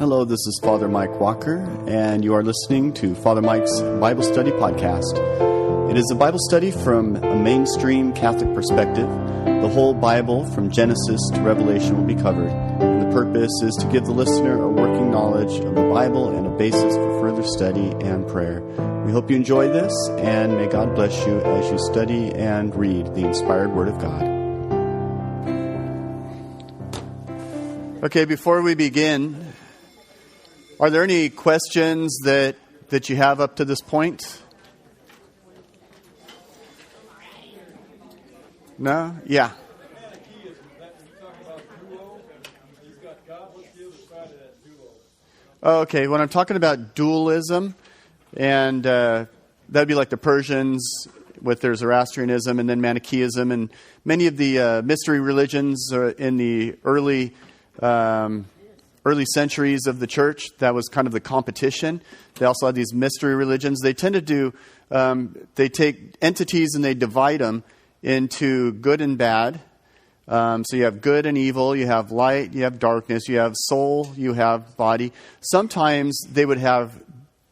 Hello, this is Father Mike Walker, and you are listening to Father Mike's Bible Study Podcast. It is a Bible study from a mainstream Catholic perspective. The whole Bible, from Genesis to Revelation, will be covered. And the purpose is to give the listener a working knowledge of the Bible and a basis for further study and prayer. We hope you enjoy this, and may God bless you as you study and read the inspired Word of God. Okay, before we begin, are there any questions that you have up to this point? No? Yeah. Okay, when I'm talking about dualism, and that'd be like the Persians with their Zoroastrianism and then Manichaeism, and many of the mystery religions in the early centuries of the church, that was kind of the competition. They also had these mystery religions. They tend to do, they take entities and they divide them into good and bad. So you have good and evil, you have light, you have darkness, you have soul, you have body. Sometimes they would have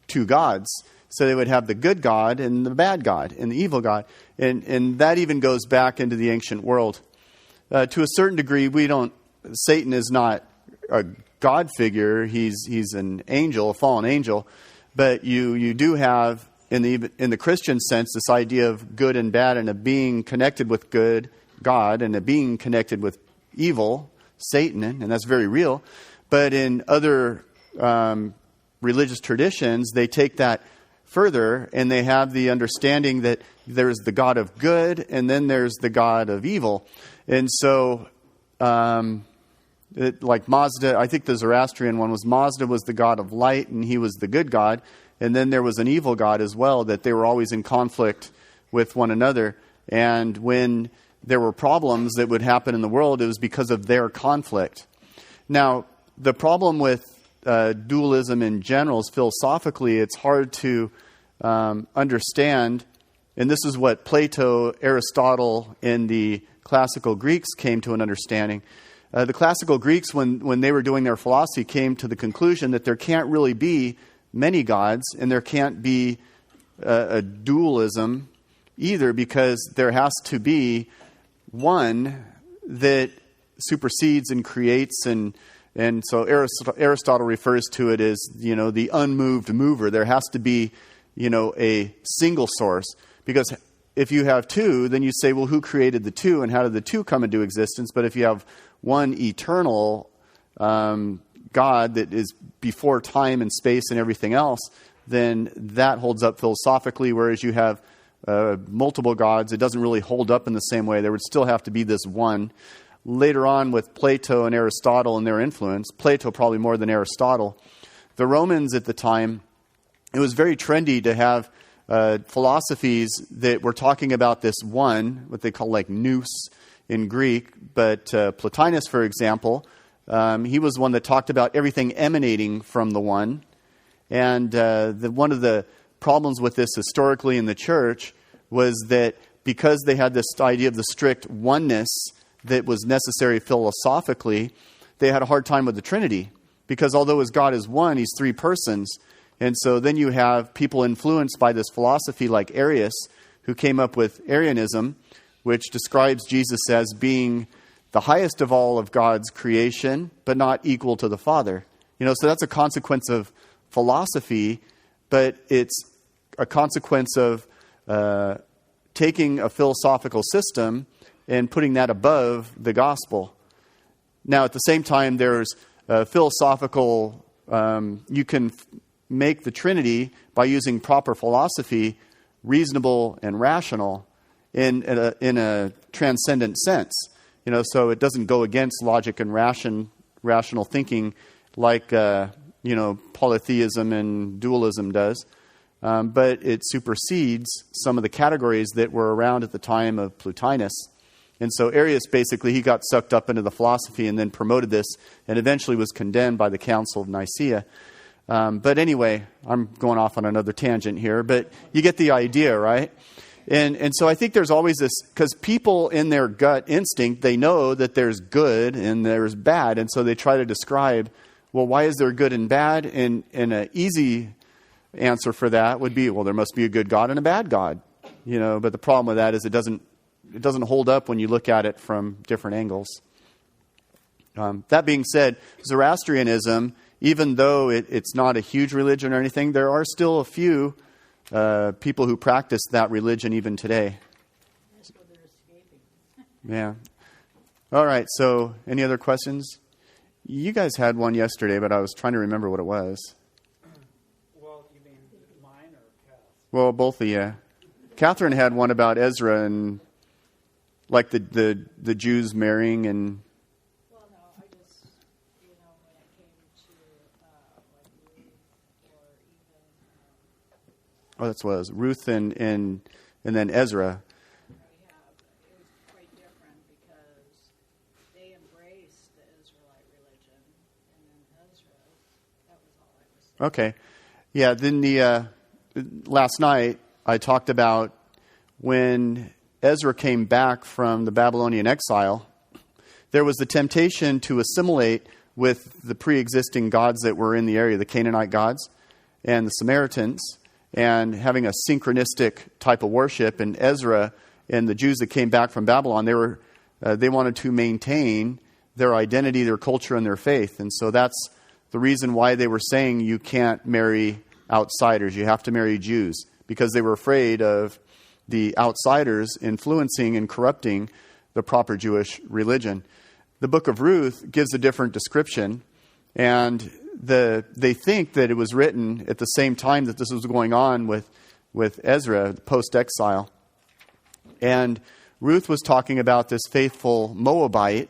two gods. So they would have the good God and the bad God and the evil God. And that even goes back into the ancient world. To a certain degree, Satan is not a God figure. He's an angel, a fallen angel. But you do have, in the Christian sense, this idea of good and bad, and a being connected with good, God, and a being connected with evil, Satan, and that's very real. But in other religious traditions, they take that further, and they have the understanding that there's the God of good, and then there's the God of evil. And so, like Mazda, I think the Zoroastrian one was Mazda was the God of light, and he was the good God. And then there was an evil God as well, that they were always in conflict with one another. And when there were problems that would happen in the world, it was because of their conflict. Now, the problem with dualism in general is philosophically, it's hard to understand. And this is what Plato, Aristotle, and the classical Greeks came to an understanding. The classical Greeks, when they were doing their philosophy, came to the conclusion that there can't really be many gods, and there can't be a dualism either, because there has to be one that supersedes and creates, and so Aristotle refers to it as, the unmoved mover. There has to be, a single source, because if you have two, then you say, well, who created the two, and how did the two come into existence? But if you have one eternal God that is before time and space and everything else, then that holds up philosophically, whereas you have multiple gods, it doesn't really hold up in the same way. There would still have to be this one. Later on with Plato and Aristotle and their influence, Plato probably more than Aristotle, the Romans at the time, it was very trendy to have philosophies that were talking about this one, what they call like nous in Greek. But Plotinus, for example, he was one that talked about everything emanating from the one. And one of the problems with this historically in the church was that because they had this idea of the strict oneness that was necessary philosophically, they had a hard time with the Trinity. Because although his God is one, he's three persons. And so then you have people influenced by this philosophy like Arius, who came up with Arianism, which describes Jesus as being the highest of all of God's creation, but not equal to the Father. So that's a consequence of philosophy, but it's a consequence of taking a philosophical system and putting that above the gospel. Now, at the same time, there's philosophical, you can make the Trinity by using proper philosophy reasonable and rational in a transcendent sense. So it doesn't go against logic and rational thinking like, polytheism and dualism does. But it supersedes some of the categories that were around at the time of Plotinus. And so Arius, basically, he got sucked up into the philosophy and then promoted this, and eventually was condemned by the Council of Nicaea. But anyway, I'm going off on another tangent here, but you get the idea, right? And so I think there's always this, because people in their gut instinct, they know that there's good and there's bad, and so they try to describe well, why is there good and bad? And an easy answer for that would be, well, there must be a good God and a bad God. But the problem with that is it doesn't hold up when you look at it from different angles. That being said, Zoroastrianism, even though it's not a huge religion or anything, there are still a few people who practice that religion even today. That's what they're escaping. Yeah. All right, so any other questions? You guys had one yesterday, but I was trying to remember what it was. Well, you mean mine or Kath? Well, both of you. Catherine had one about Ezra and like the Jews marrying and... Well, no, I just, when it came to like Ruth or even... Oh, that's what it was. Ruth and then Ezra. It was quite different because they embraced the Israelite religion, and then Ezra, that was all I was saying. Okay. Yeah, then last night I talked about when Ezra came back from the Babylonian exile, there was the temptation to assimilate with the pre-existing gods that were in the area, the Canaanite gods and the Samaritans, and having a synchronistic type of worship. And Ezra and the Jews that came back from Babylon, they wanted to maintain their identity, their culture, and their faith. And so that's the reason why they were saying you can't marry outsiders. You have to marry Jews, because they were afraid of the outsiders influencing and corrupting the proper Jewish religion. The book of Ruth gives a different description, and they think that it was written at the same time that this was going on with Ezra, post-exile. And Ruth was talking about this faithful Moabite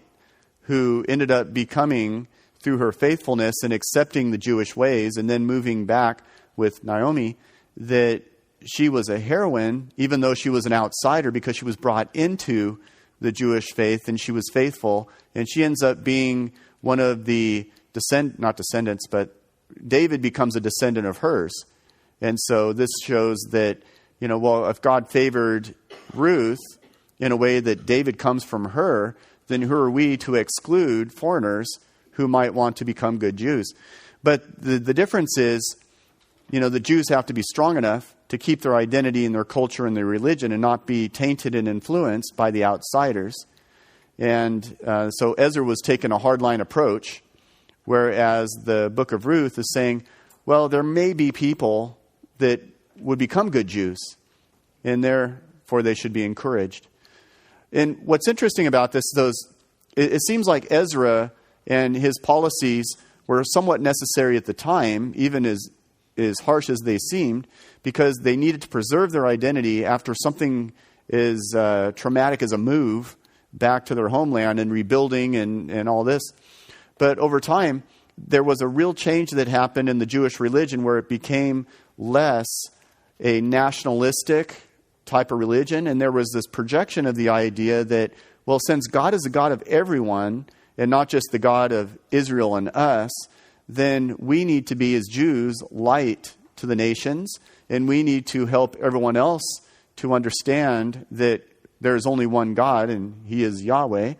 who ended up becoming, through her faithfulness and accepting the Jewish ways and then moving back with Naomi, that she was a heroine, even though she was an outsider, because she was brought into the Jewish faith and she was faithful. And she ends up being one of the but David becomes a descendant of hers. And so this shows that, if God favored Ruth in a way that David comes from her, then who are we to exclude foreigners who might want to become good Jews? But the difference is, the Jews have to be strong enough to keep their identity and their culture and their religion and not be tainted and influenced by the outsiders. And so Ezra was taking a hardline approach, whereas the book of Ruth is saying, well, there may be people that would become good Jews, and therefore they should be encouraged. And what's interesting about this, it seems like Ezra and his policies were somewhat necessary at the time, even as harsh as they seemed, because they needed to preserve their identity after something as traumatic as a move back to their homeland and rebuilding and all this. But over time, there was a real change that happened in the Jewish religion where it became less a nationalistic type of religion, and there was this projection of the idea that, well, since God is the God of everyone and not just the God of Israel and us, then we need to be, as Jews, light to the nations, and we need to help everyone else to understand that there is only one God, and He is Yahweh.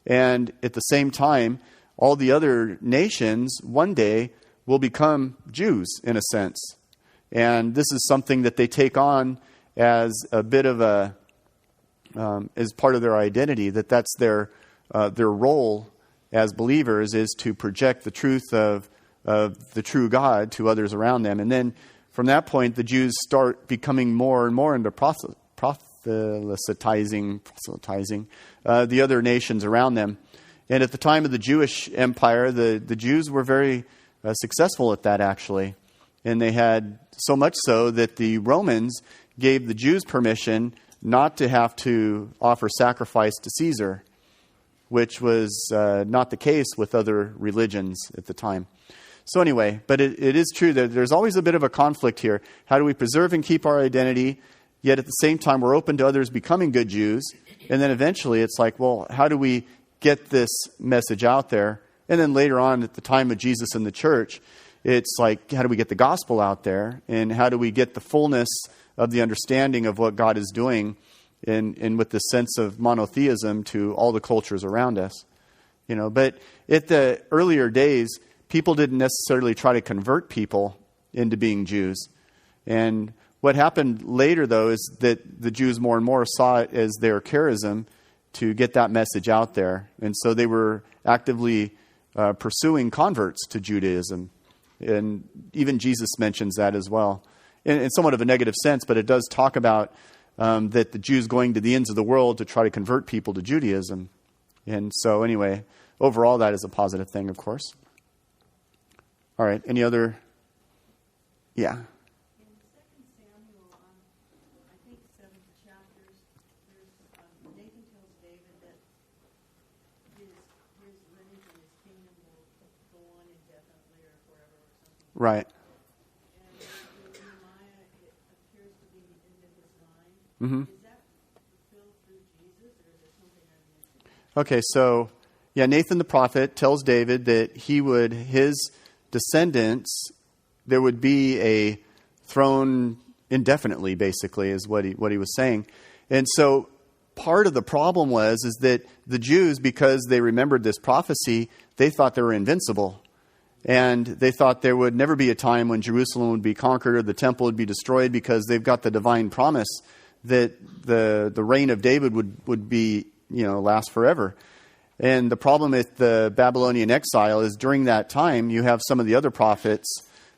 And at the same time, all the other nations one day will become Jews, in a sense. And this is something that they take on as a bit of as part of their identity, that's their role as believers, is to project the truth of the true God to others around them. And then from that point, the Jews start becoming more and more into proselytizing the other nations around them. And at the time of the Jewish Empire, the Jews were very successful at that, actually. And they had so much so that the Romans gave the Jews permission not to have to offer sacrifice to Caesar, which was not the case with other religions at the time. So anyway, but it is true that there's always a bit of a conflict here. How do we preserve and keep our identity, yet at the same time we're open to others becoming good Jews? And then eventually it's like, well, how do we get this message out there? And then later on, at the time of Jesus and the church, it's like, how do we get the gospel out there? And how do we get the fullness of the understanding of what God is doing and with the sense of monotheism to all the cultures around us? But at the earlier days, people didn't necessarily try to convert people into being Jews. And what happened later, though, is that the Jews more and more saw it as their charism to get that message out there. And so they were actively pursuing converts to Judaism. And even Jesus mentions that as well, in somewhat of a negative sense, but it does talk about that the Jews going to the ends of the world to try to convert people to Judaism. And so anyway, overall that is a positive thing, of course. All right, any other? Yeah. In 2 Samuel, I think 7th chapters, Nathan tells David that his lineage and his kingdom will go on indefinitely or forever or something. Right. And in Nehemiah, it appears to be the end of his line. Mm-hmm. Is that fulfilled through Jesus, or is there something I'm missing? Okay, so Nathan the prophet tells David that his descendants, there would be a throne indefinitely, basically, is what he was saying. And so part of the problem was that the Jews, because they remembered this prophecy, they thought they were invincible. And they thought there would never be a time when Jerusalem would be conquered or the temple would be destroyed, because they've got the divine promise that the reign of David would be, last forever. And the problem with the Babylonian exile is during that time, you have some of the other prophets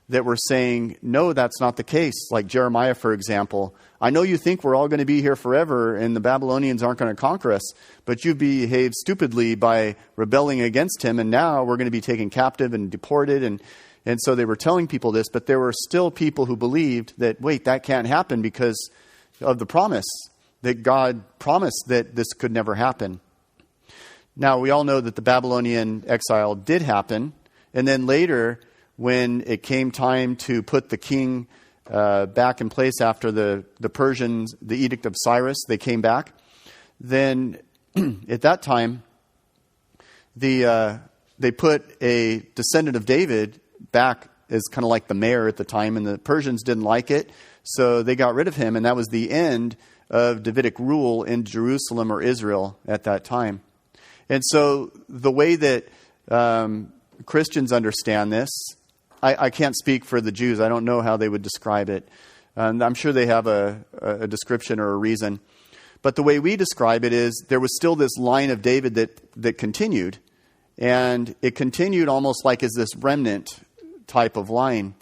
that were saying, no, that's not the case. Like Jeremiah, for example. I know you think we're all going to be here forever and the Babylonians aren't going to conquer us, but you behaved stupidly by rebelling against him, and now we're going to be taken captive and deported. And so they were telling people this, but there were still people who believed that, wait, that can't happen because of the promise, that God promised that this could never happen. Now, we all know that the Babylonian exile did happen, and then later, when it came time to put the king back in place after the Persians, the Edict of Cyrus, they came back. Then at that time, they put a descendant of David back as kind of like the mayor at the time, and the Persians didn't like it, so they got rid of him, and that was the end of Davidic rule in Jerusalem or Israel at that time. And so the way that Christians understand this, I can't speak for the Jews. I don't know how they would describe it. I'm sure they have a description or a reason. But the way we describe it is there was still this line of David that continued. And it continued almost like as this remnant type of line.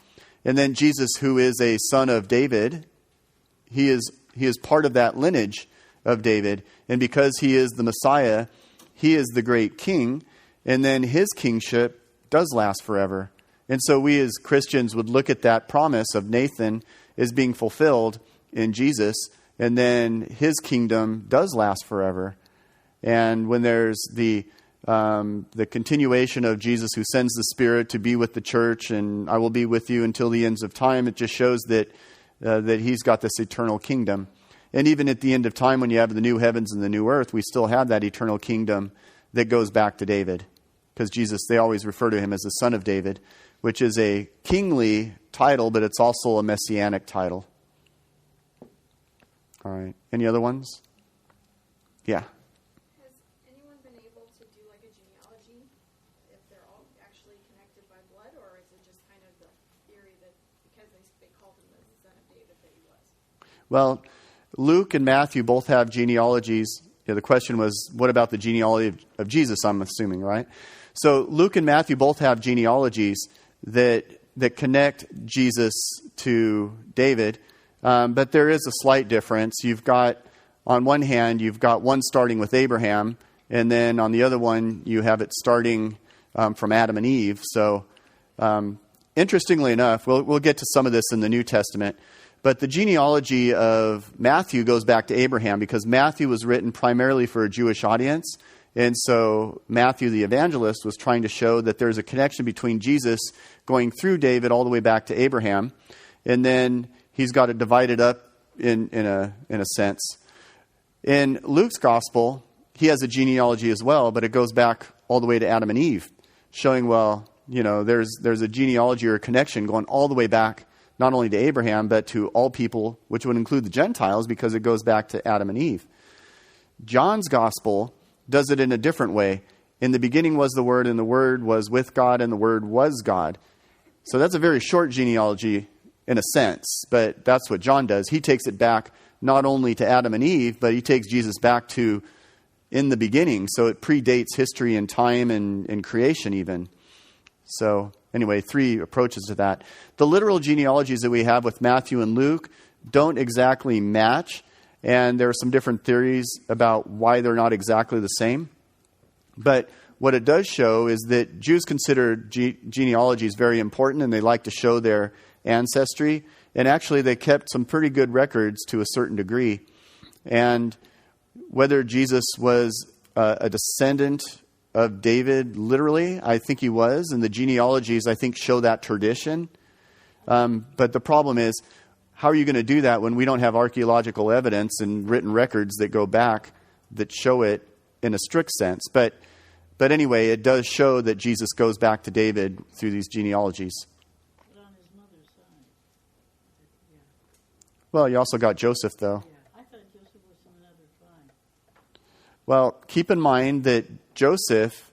And then Jesus, who is a son of David, he is part of that lineage of David. And because he is the Messiah, he is the great king. And then his kingship does last forever. And so we as Christians would look at that promise of Nathan as being fulfilled in Jesus, and then his kingdom does last forever. And when there's the continuation of Jesus who sends the Spirit to be with the church, and I will be with you until the ends of time, it just shows that he's got this eternal kingdom. And even at the end of time, when you have the new heavens and the new earth, we still have that eternal kingdom that goes back to David. Because Jesus, they always refer to him as the Son of David, which is a kingly title, but it's also a messianic title. All right. Any other ones? Yeah. Has anyone been able to do like a genealogy if they're all actually connected by blood, or is it just kind of the theory that because they called him the son of David that he was? Well, Luke and Matthew both have genealogies. The question was, what about the genealogy of Jesus, I'm assuming, right? So Luke and Matthew both have genealogies that connect Jesus to David, but there is a slight difference. You've got, on one hand, you've got one starting with Abraham, and then on the other one, you have it starting from Adam and Eve. So, interestingly enough, we'll get to some of this in the New Testament, but the genealogy of Matthew goes back to Abraham because Matthew was written primarily for a Jewish audience. And so Matthew the evangelist was trying to show that there's a connection between Jesus going through David all the way back to Abraham. And then he's got it divided up in a sense. In Luke's gospel, he has a genealogy as well, but it goes back all the way to Adam and Eve, showing, there's a genealogy or a connection going all the way back, not only to Abraham, but to all people, which would include the Gentiles, because it goes back to Adam and Eve. John's gospel does it in a different way. in the beginning was the Word, and the Word was with God, and the Word was God. So that's a very short genealogy in a sense, but that's what John does. He takes it back not only to Adam and Eve, but he takes Jesus back to in the beginning. So it predates history and time and creation even. So anyway, 3 approaches to that. The literal genealogies that we have with Matthew and Luke don't exactly match, and there are some different theories about why they're not exactly the same. But what it does show is that Jews consider genealogies very important, and they like to show their ancestry. And actually, they kept some pretty good records to a certain degree. And whether Jesus was a descendant of David, literally, I think he was. And the genealogies, I think, show that tradition. But the problem is, how are you going to do that when we don't have archaeological evidence and written records that go back that show it in a strict sense? But anyway, it does show that Jesus goes back to David through these genealogies. But on his mother's side. Yeah. Well, you also got Joseph, though. Yeah. I thought Joseph was from another tribe. Well, keep in mind that Joseph,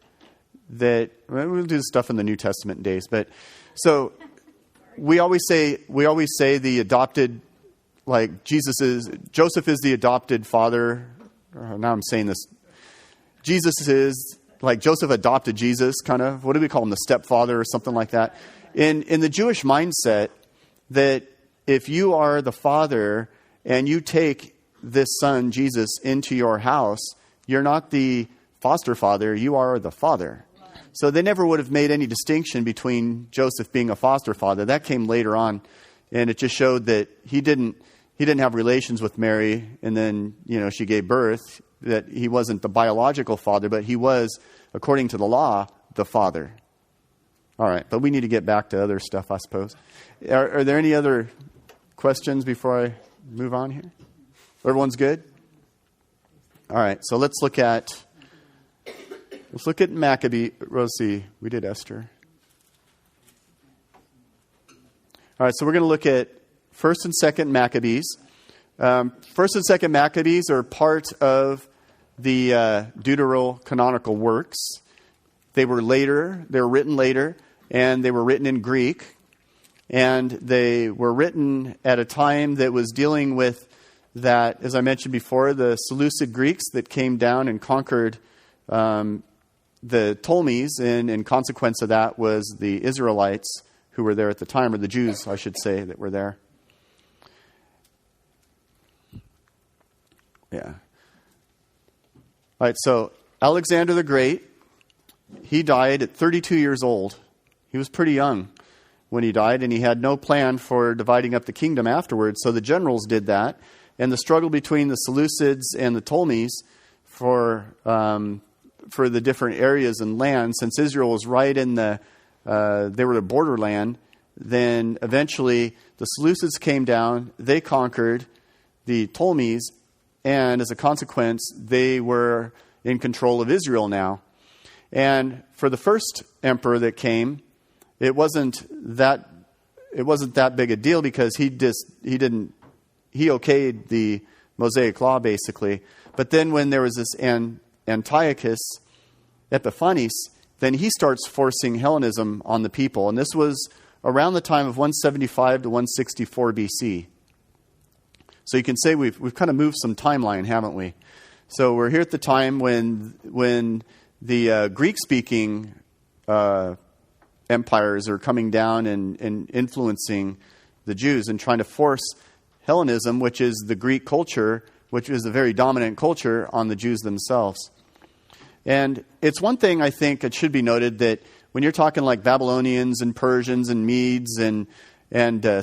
we'll do this stuff in the New Testament days, but so we always say the adopted, like Joseph is the adopted father. Now I'm saying this. Jesus is, like Joseph adopted Jesus, kind of. What do we call him? The stepfather or something like that. In the Jewish mindset, that if you are the father and you take this son, Jesus, into your house, you're not the foster father, you are the father. So they never would have made any distinction between Joseph being a foster father. That came later on, and it just showed that he didn't have relations with Mary, and then, she gave birth, that he wasn't the biological father, but he was, according to the law, the father. All right, but we need to get back to other stuff, I suppose. Are there any other questions before I move on here? Everyone's good? All right, so let's look at Maccabee. Rosie, we did Esther. All right, so we're going to look at 1st and 2nd Maccabees. 1st and 2nd Maccabees are part of the Deuterocanonical works. They were written later, and they were written in Greek. And they were written at a time that was dealing with that, as I mentioned before, the Seleucid Greeks that came down and conquered the Ptolemies, and in consequence of that was the Israelites who were there at the time, or the Jews, I should say, that were there. Yeah. All right, so Alexander the Great, he died at 32 years old. He was pretty young when he died, and he had no plan for dividing up the kingdom afterwards. So the generals did that, and the struggle between the Seleucids and the Ptolemies for the different areas and lands, since Israel was right in they were the borderland, then eventually the Seleucids came down, they conquered the Ptolemies, and as a consequence, they were in control of Israel now. And for the first emperor that came, it wasn't that big a deal, because he okayed the Mosaic Law basically. But then when there was this Antiochus Epiphanes, then he starts forcing Hellenism on the people, and this was around the time of 175 to 164 BC. So you can say we've kind of moved some timeline, haven't we? So we're here at the time when the Greek-speaking empires are coming down and influencing the Jews and trying to force Hellenism, which is the Greek culture, which is a very dominant culture, on the Jews themselves. And it's one thing, I think, it should be noted, that when you're talking like Babylonians and Persians and Medes and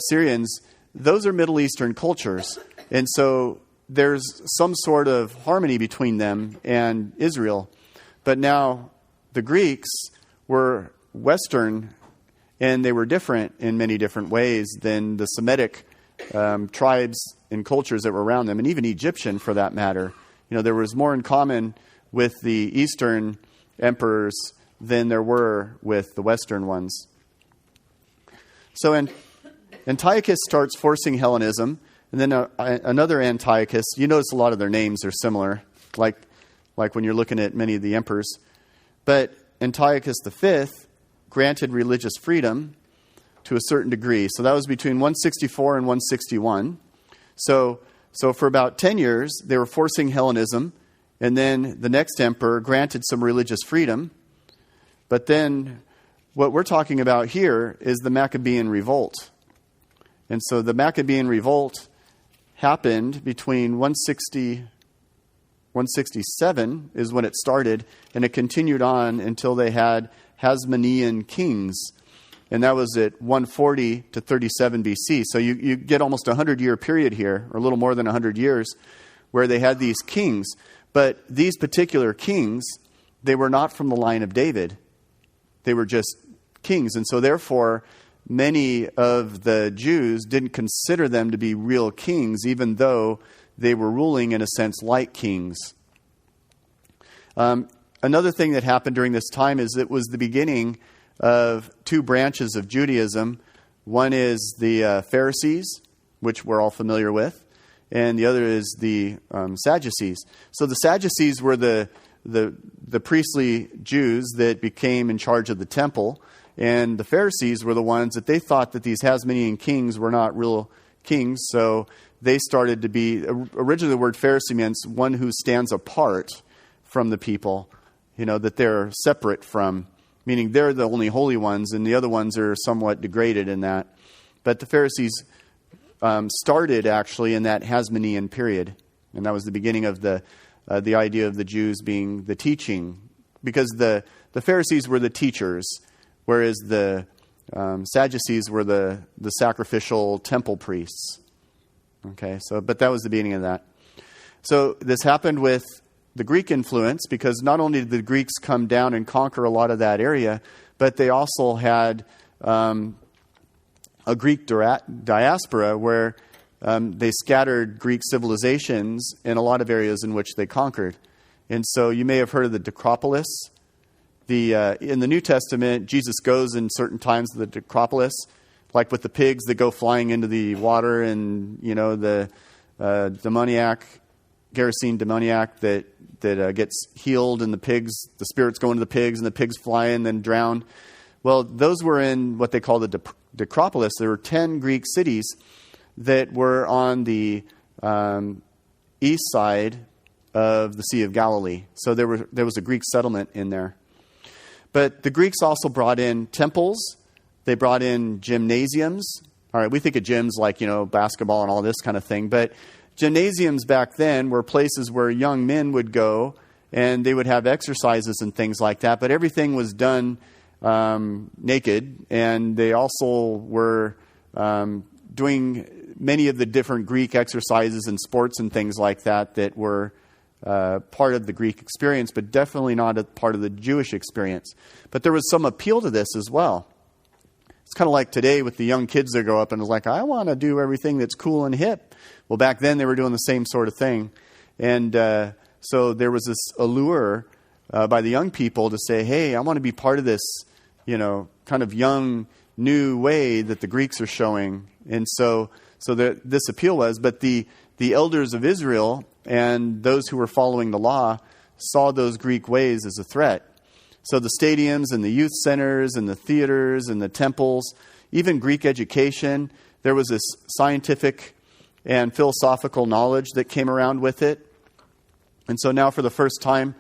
Syrians, those are Middle Eastern cultures. And so there's some sort of harmony between them and Israel. But now the Greeks were Western, and they were different in many different ways than the Semitic tribes and cultures that were around them, and even Egyptian for that matter. There was more in common with the Eastern emperors than there were with the Western ones. So Antiochus starts forcing Hellenism, and then another Antiochus. You notice a lot of their names are similar, like when you're looking at many of the emperors. But Antiochus V granted religious freedom to a certain degree. So that was between 164 and 161. So for about 10 years, they were forcing Hellenism, and then the next emperor granted some religious freedom. But then what we're talking about here is the Maccabean revolt. And so the Maccabean revolt happened between 167 is when it started, and it continued on until they had Hasmonean kings. And that was at 140 to 37 BC. So you get almost a 100-year period here, or a little more than 100 years, where they had these kings. But these particular kings, they were not from the line of David. They were just kings. And so therefore, many of the Jews didn't consider them to be real kings, even though they were ruling, in a sense, like kings. Another thing that happened during this time is it was the beginning of two branches of Judaism. One is the Pharisees, which we're all familiar with, and the other is the Sadducees. So the Sadducees were the priestly Jews that became in charge of the temple, and the Pharisees were the ones that they thought that these Hasmonean kings were not real kings, so they started to be, originally the word Pharisee means one who stands apart from the people, that they're separate from, meaning they're the only holy ones, and the other ones are somewhat degraded in that. But the Pharisees started actually in that Hasmonean period, and that was the beginning of the idea of the Jews being the teaching, because the Pharisees were the teachers, whereas the Sadducees were the sacrificial temple priests. Okay, but that was the beginning of that. So this happened with the Greek influence, because not only did the Greeks come down and conquer a lot of that area, but they also had a Greek diaspora where they scattered Greek civilizations in a lot of areas in which they conquered. And so you may have heard of the Decapolis. In the New Testament, Jesus goes in certain times to the Decapolis, like with the pigs that go flying into the water, and the demoniac, Gerasene demoniac that gets healed, and the spirits go into the pigs, and the pigs fly in and then drown. Well, those were in what they call the Decapolis. There were 10 Greek cities that were on the east side of the Sea of Galilee. So there was a Greek settlement in there. But the Greeks also brought in temples. They brought in gymnasiums. All right, we think of gyms like, basketball and all this kind of thing. But gymnasiums back then were places where young men would go, and they would have exercises and things like that. But everything was done naked, and they also were doing many of the different Greek exercises and sports and things like that were part of the Greek experience, but definitely not a part of the Jewish experience. But there was some appeal to this as well. It's kind of like today with the young kids that grow up and is like, I want to do everything that's cool and hip. Well, back then they were doing the same sort of thing. And so there was this allure by the young people to say, hey, I want to be part of this, kind of young, new way that the Greeks are showing. And so this appeal was, but the elders of Israel and those who were following the law saw those Greek ways as a threat. So the stadiums and the youth centers and the theaters and the temples, even Greek education, there was this scientific and philosophical knowledge that came around with it. And so now for the first time,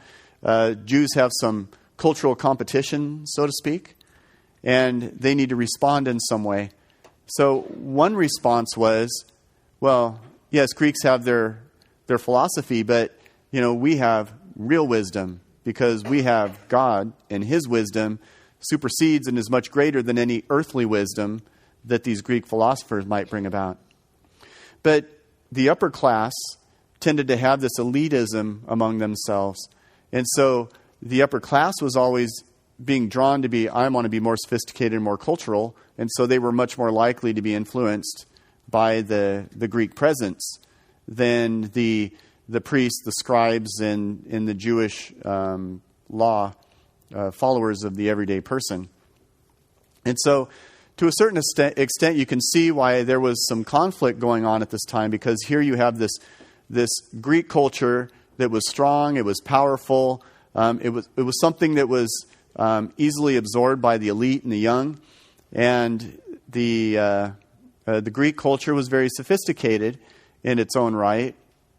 Jews have some cultural competition, so to speak, and they need to respond in some way. So one response was, well, yes, Greeks have their philosophy, but, we have real wisdom, because we have God, and His wisdom supersedes and is much greater than any earthly wisdom that these Greek philosophers might bring about. But the upper class tended to have this elitism among themselves. And so the upper class was always being drawn to be, I want to be more sophisticated and more cultural. And so they were much more likely to be influenced by the Greek presence than the priests, the scribes, and in the Jewish law, followers of the everyday person. And so to a certain extent, you can see why there was some conflict going on at this time, because here you have this Greek culture that was strong, it was powerful, It was something that was easily absorbed by the elite and the young, and the Greek culture was very sophisticated in its own right,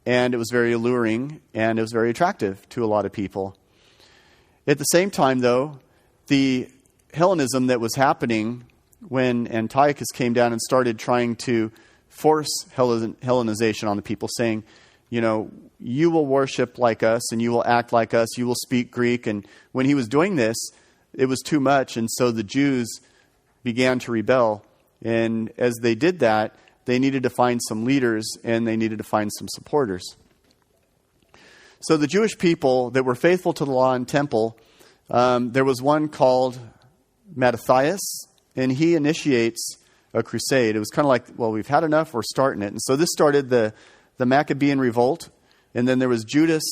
and it was very alluring, and it was very attractive to a lot of people. At the same time, though, the Hellenism that was happening when Antiochus came down and started trying to force Hellenization on the people, saying, you will worship like us, and you will act like us, you will speak Greek. And when he was doing this, it was too much, and so the Jews began to rebel. And as they did that, they needed to find some leaders, and they needed to find some supporters. So the Jewish people that were faithful to the law and temple, there was one called Mattathias, and he initiates a crusade. It was kind of like, well, we've had enough, we're starting it. And so this started the Maccabean revolt. And then there was Judas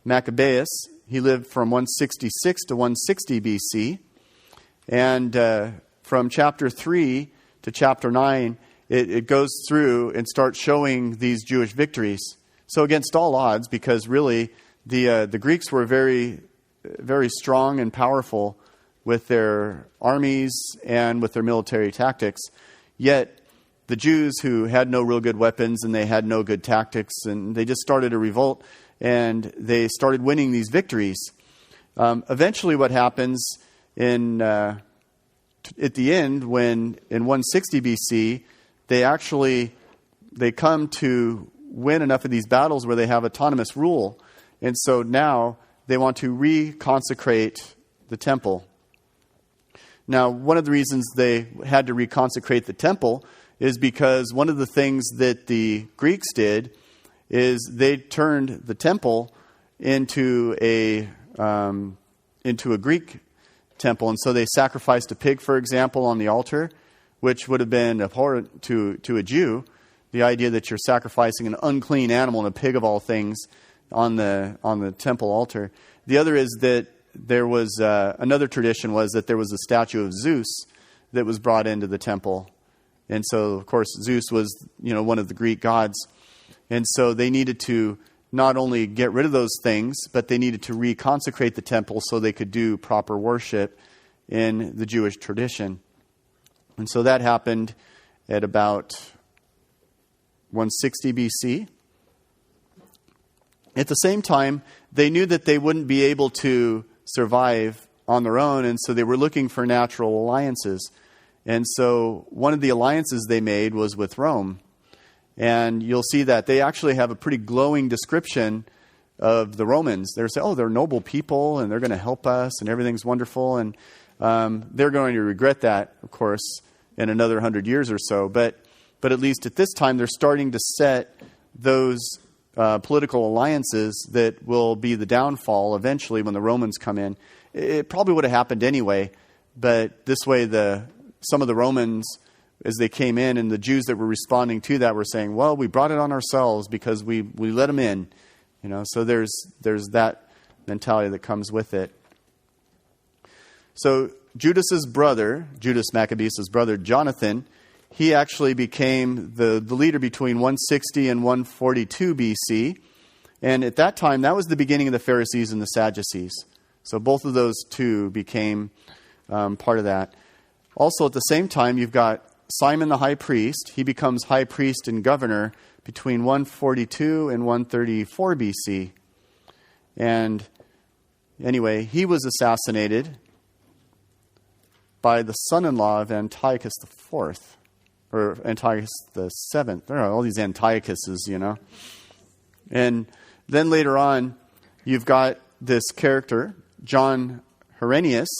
Maccabeus. He lived from 166 to 160 BC. And from chapter 3 to chapter 9, it goes through and starts showing these Jewish victories. So against all odds, because really the Greeks were very, very strong and powerful with their armies and with their military tactics. Yet the Jews, who had no real good weapons and they had no good tactics, and they just started a revolt, and they started winning these victories. Eventually what happens at the end, when in 160 BC, they come to win enough of these battles where they have autonomous rule. And so now they want to reconsecrate the temple. Now, one of the reasons they had to reconsecrate the temple is because one of the things that the Greeks did is they turned the temple into a Greek temple. And so they sacrificed a pig, for example, on the altar, which would have been abhorrent to a Jew. The idea that you're sacrificing an unclean animal, and a pig of all things, on the temple altar. The other is that there was another tradition was that there was a statue of Zeus that was brought into the temple. And so, of course, Zeus was, one of the Greek gods. And so they needed to not only get rid of those things, but they needed to reconsecrate the temple so they could do proper worship in the Jewish tradition. And so that happened at about 160 BC. At the same time, they knew that they wouldn't be able to survive on their own, and so they were looking for natural alliances. And so one of the alliances they made was with Rome. And you'll see that they actually have a pretty glowing description of the Romans. They're saying, they're noble people, and they're going to help us, and everything's wonderful. And they're going to regret that, of course, in another 100 years or so. But at least at this time, they're starting to set those political alliances that will be the downfall eventually when the Romans come in. It probably would have happened anyway, but this way some of the Romans, as they came in, and the Jews that were responding to that were saying, well, we brought it on ourselves because we let them in. So there's that mentality that comes with it. So Judas Maccabeus' brother, Jonathan, he actually became the leader between 160 and 142 BC. And at that time, that was the beginning of the Pharisees and the Sadducees. So both of those two became part of that. Also, at the same time, you've got Simon the high priest. He becomes high priest and governor between 142 and 134 BC. And anyway, he was assassinated by the son-in-law of Antiochus IV. Or Antiochus the Seventh. There are all these Antiochuses, And then later on, you've got this character, John Hyrcanus,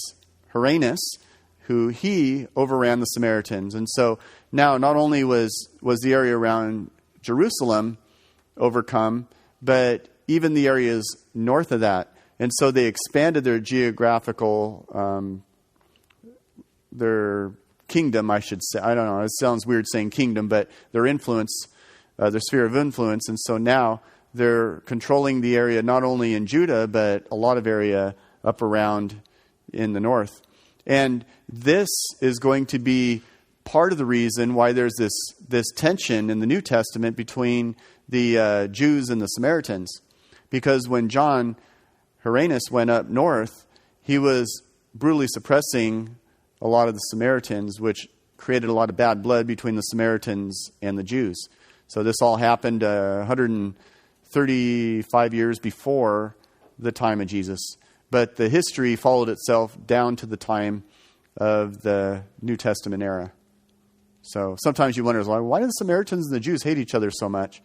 who he overran the Samaritans. And so now not only was the area around Jerusalem overcome, but even the areas north of that. And so they expanded their geographical, their kingdom, I should say. I don't know, it sounds weird saying kingdom, but their influence, their sphere of influence. And so now they're controlling the area not only in Judah, but a lot of area up around in the north. And this is going to be part of the reason why there's this tension in the New Testament between the Jews and the Samaritans. Because when John Hyrcanus went up north, he was brutally suppressing a lot of the Samaritans, which created a lot of bad blood between the Samaritans and the Jews. So this all happened 135 years before the time of Jesus. But the history followed itself down to the time of the New Testament era. So sometimes you wonder, why do the Samaritans and the Jews hate each other so much?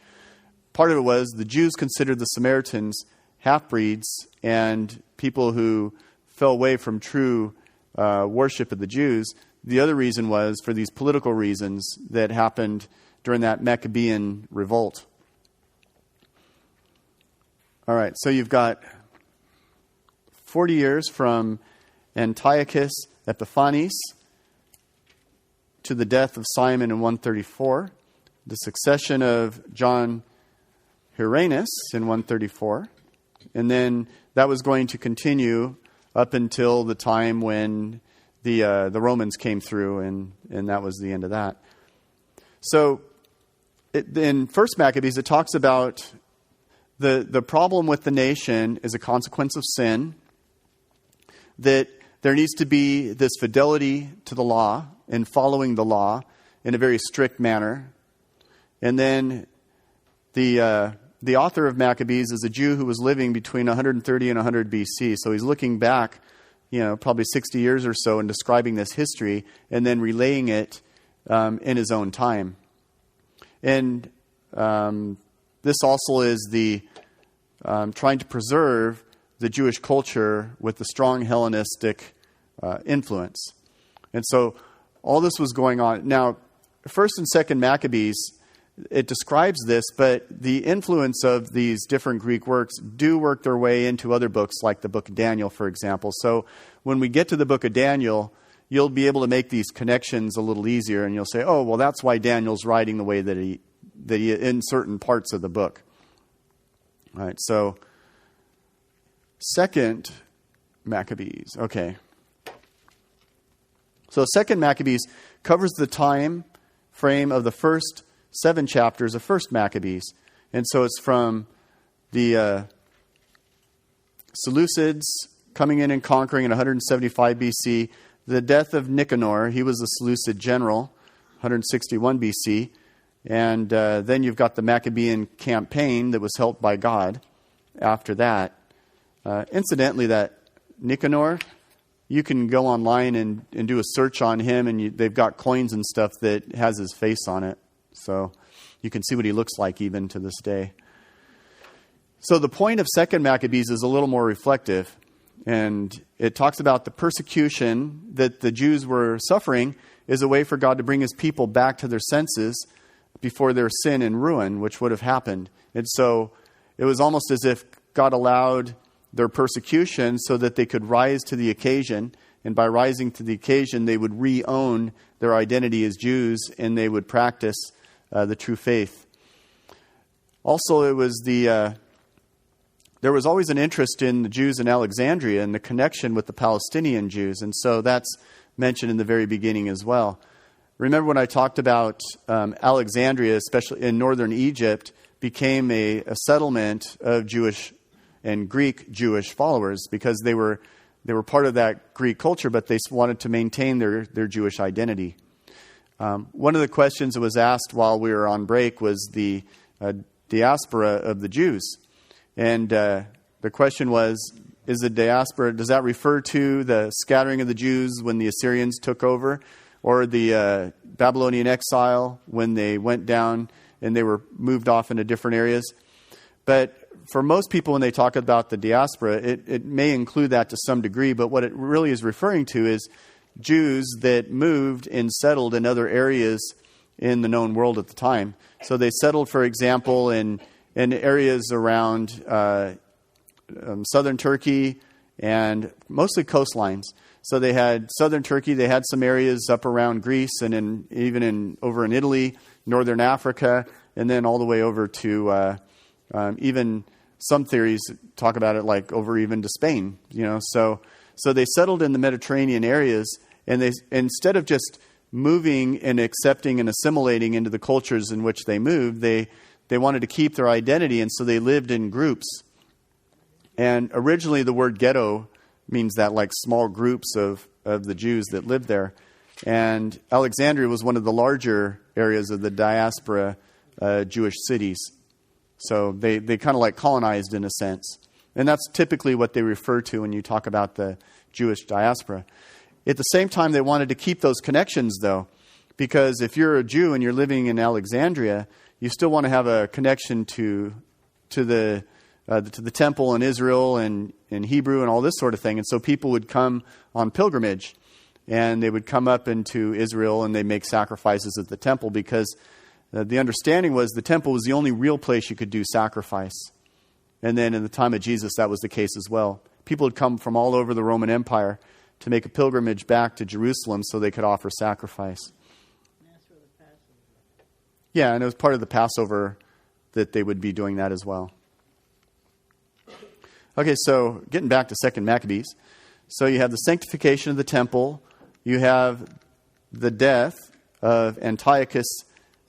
Part of it was the Jews considered the Samaritans half-breeds and people who fell away from true worship of the Jews. The other reason was for these political reasons that happened during that Maccabean revolt. All right, so you've got 40 years from Antiochus Epiphanes to the death of Simon in 134, the succession of John Hyrcanus in 134, and then that was going to continue up until the time when the Romans came through, and that was the end of that. So in First Maccabees, it talks about the problem with the nation is a consequence of sin, that there needs to be this fidelity to the law and following the law in a very strict manner. And then the author of Maccabees is a Jew who was living between 130 and 100 BC. So he's looking back, probably 60 years or so and describing this history and then relaying it in his own time. And this also is the trying to preserve the Jewish culture with the strong Hellenistic influence. And so all this was going on. Now, 1st and 2nd Maccabees, it describes this, but the influence of these different Greek works do work their way into other books, like the book of Daniel, for example. So when we get to the book of Daniel, you'll be able to make these connections a little easier, and you'll say, oh, well, that's why Daniel's writing the way that he in certain parts of the book. All right, so 2nd Maccabees. Okay. So 2nd Maccabees covers the time frame of the first 7 chapters of 1st Maccabees. And so it's from the Seleucids coming in and conquering in 175 BC, the death of Nicanor, he was a Seleucid general, 161 BC, and then you've got the Maccabean campaign that was helped by God after that. Incidentally, that Nicanor, you can go online and do a search on him, and they've got coins and stuff that has his face on it. So you can see what he looks like even to this day. So the point of 2nd Maccabees is a little more reflective. And it talks about the persecution that the Jews were suffering is a way for God to bring his people back to their senses before their sin and ruin, which would have happened. And so it was almost as if God allowed their persecution so that they could rise to the occasion. And by rising to the occasion, they would re-own their identity as Jews and they would practice the true faith. Also, it was there was always an interest in the Jews in Alexandria and the connection with the Palestinian Jews. And so that's mentioned in the very beginning as well. Remember when I talked about Alexandria, especially in northern Egypt, became a settlement of Jewish and Greek Jewish followers because they were part of that Greek culture, but they wanted to maintain their Jewish identity. One of the questions that was asked while we were on break was the diaspora of the Jews. And the question was, is the diaspora, does that refer to the scattering of the Jews when the Assyrians took over? Or the Babylonian exile when they went down and they were moved off into different areas? But for most people, when they talk about the diaspora, it may include that to some degree, but what it really is referring to is Jews that moved and settled in other areas in the known world at the time. So they settled, for example, in areas around southern Turkey and mostly coastlines. So they had southern Turkey, they had some areas up around Greece and even over in Italy, northern Africa, and then all the way over to even some theories talk about it like over even to Spain. So they settled in the Mediterranean areas, and they, instead of just moving and accepting and assimilating into the cultures in which they moved, they wanted to keep their identity, and so they lived in groups. And originally the word ghetto means that like small groups of the Jews that lived there. And Alexandria was one of the larger areas of the diaspora Jewish cities. So they kind of like colonized in a sense. And that's typically what they refer to when you talk about the Jewish diaspora. At the same time, they wanted to keep those connections, though, because if you're a Jew and you're living in Alexandria, you still want to have a connection to the temple in Israel and in Hebrew and all this sort of thing. And so people would come on pilgrimage, and they would come up into Israel and they make sacrifices at the temple because the understanding was the temple was the only real place you could do sacrifice. And then in the time of Jesus, that was the case as well. People would come from all over the Roman Empire to make a pilgrimage back to Jerusalem so they could offer sacrifice. And that's where the Passover was. Yeah, and it was part of the Passover that they would be doing that as well. Okay, so getting back to 2 Maccabees. So you have the sanctification of the temple. You have the death of Antiochus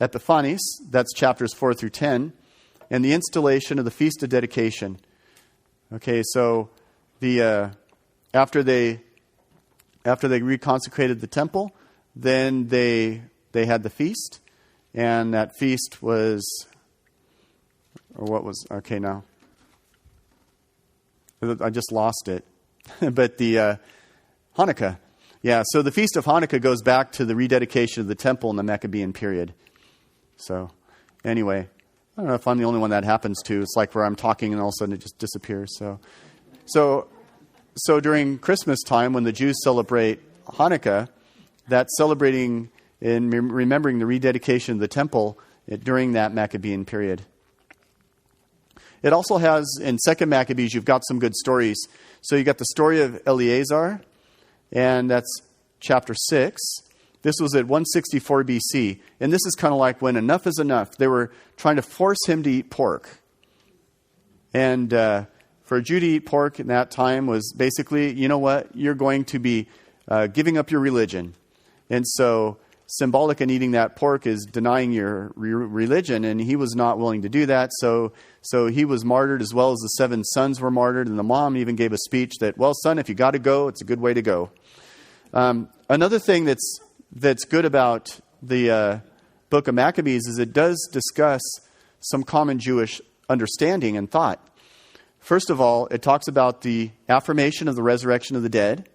Epiphanes. That's chapters 4 through 10. And the installation of the Feast of Dedication. Okay, so after they reconsecrated the temple, then they had the feast, and that feast was, or what was, okay, now I just lost it, but the Hanukkah. Yeah, so the Feast of Hanukkah goes back to the rededication of the temple in the Maccabean period. So anyway, I don't know if I'm the only one that happens to. It's like where I'm talking and all of a sudden it just disappears. So during Christmas time, when the Jews celebrate Hanukkah, that's celebrating and remembering the rededication of the temple during that Maccabean period. It also has, in 2 Maccabees, you've got some good stories. So you got the story of Eleazar, and that's chapter 6. This was at 164 BC. And this is kind of like when enough is enough. They were trying to force him to eat pork. And for a Jew to eat pork in that time was basically, you know what, you're going to be giving up your religion. And so symbolic in eating that pork is denying your religion, and he was not willing to do that. So he was martyred, as well as the 7 sons were martyred, and the mom even gave a speech that, well, son, if you got to go, it's a good way to go. Another thing that's good about the book of Maccabees is it does discuss some common Jewish understanding and thought. First of all, it talks about the affirmation of the resurrection of the dead,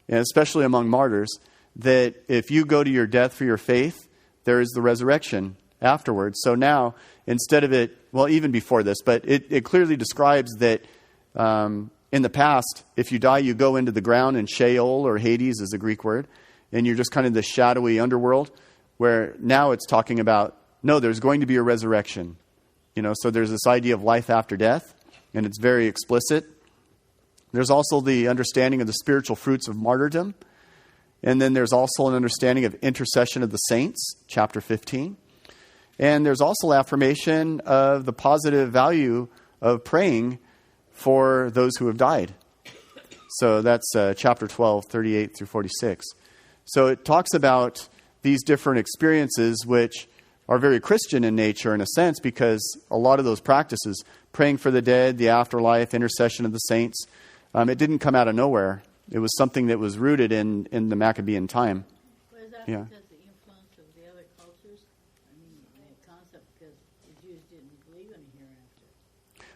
and especially among martyrs, that if you go to your death for your faith, there is the resurrection afterwards. So now, instead of it, well, even before this, but it clearly describes that in the past, if you die, you go into the ground, and Sheol, or Hades is a Greek word, and you're just kind of the shadowy underworld, where now it's talking about, no, there's going to be a resurrection. So there's this idea of life after death, and it's very explicit. There's also the understanding of the spiritual fruits of martyrdom. And then there's also an understanding of intercession of the saints, chapter 15. And there's also affirmation of the positive value of praying for those who have died. So that's chapter 12, 38 through 46. So it talks about these different experiences which are very Christian in nature in a sense, because a lot of those practices, praying for the dead, the afterlife, intercession of the saints, it didn't come out of nowhere. It was something that was rooted in the Maccabean time. Well, is that Yeah. because the influence of the other cultures? I mean, the concept because the Jews didn't believe in a hereafter.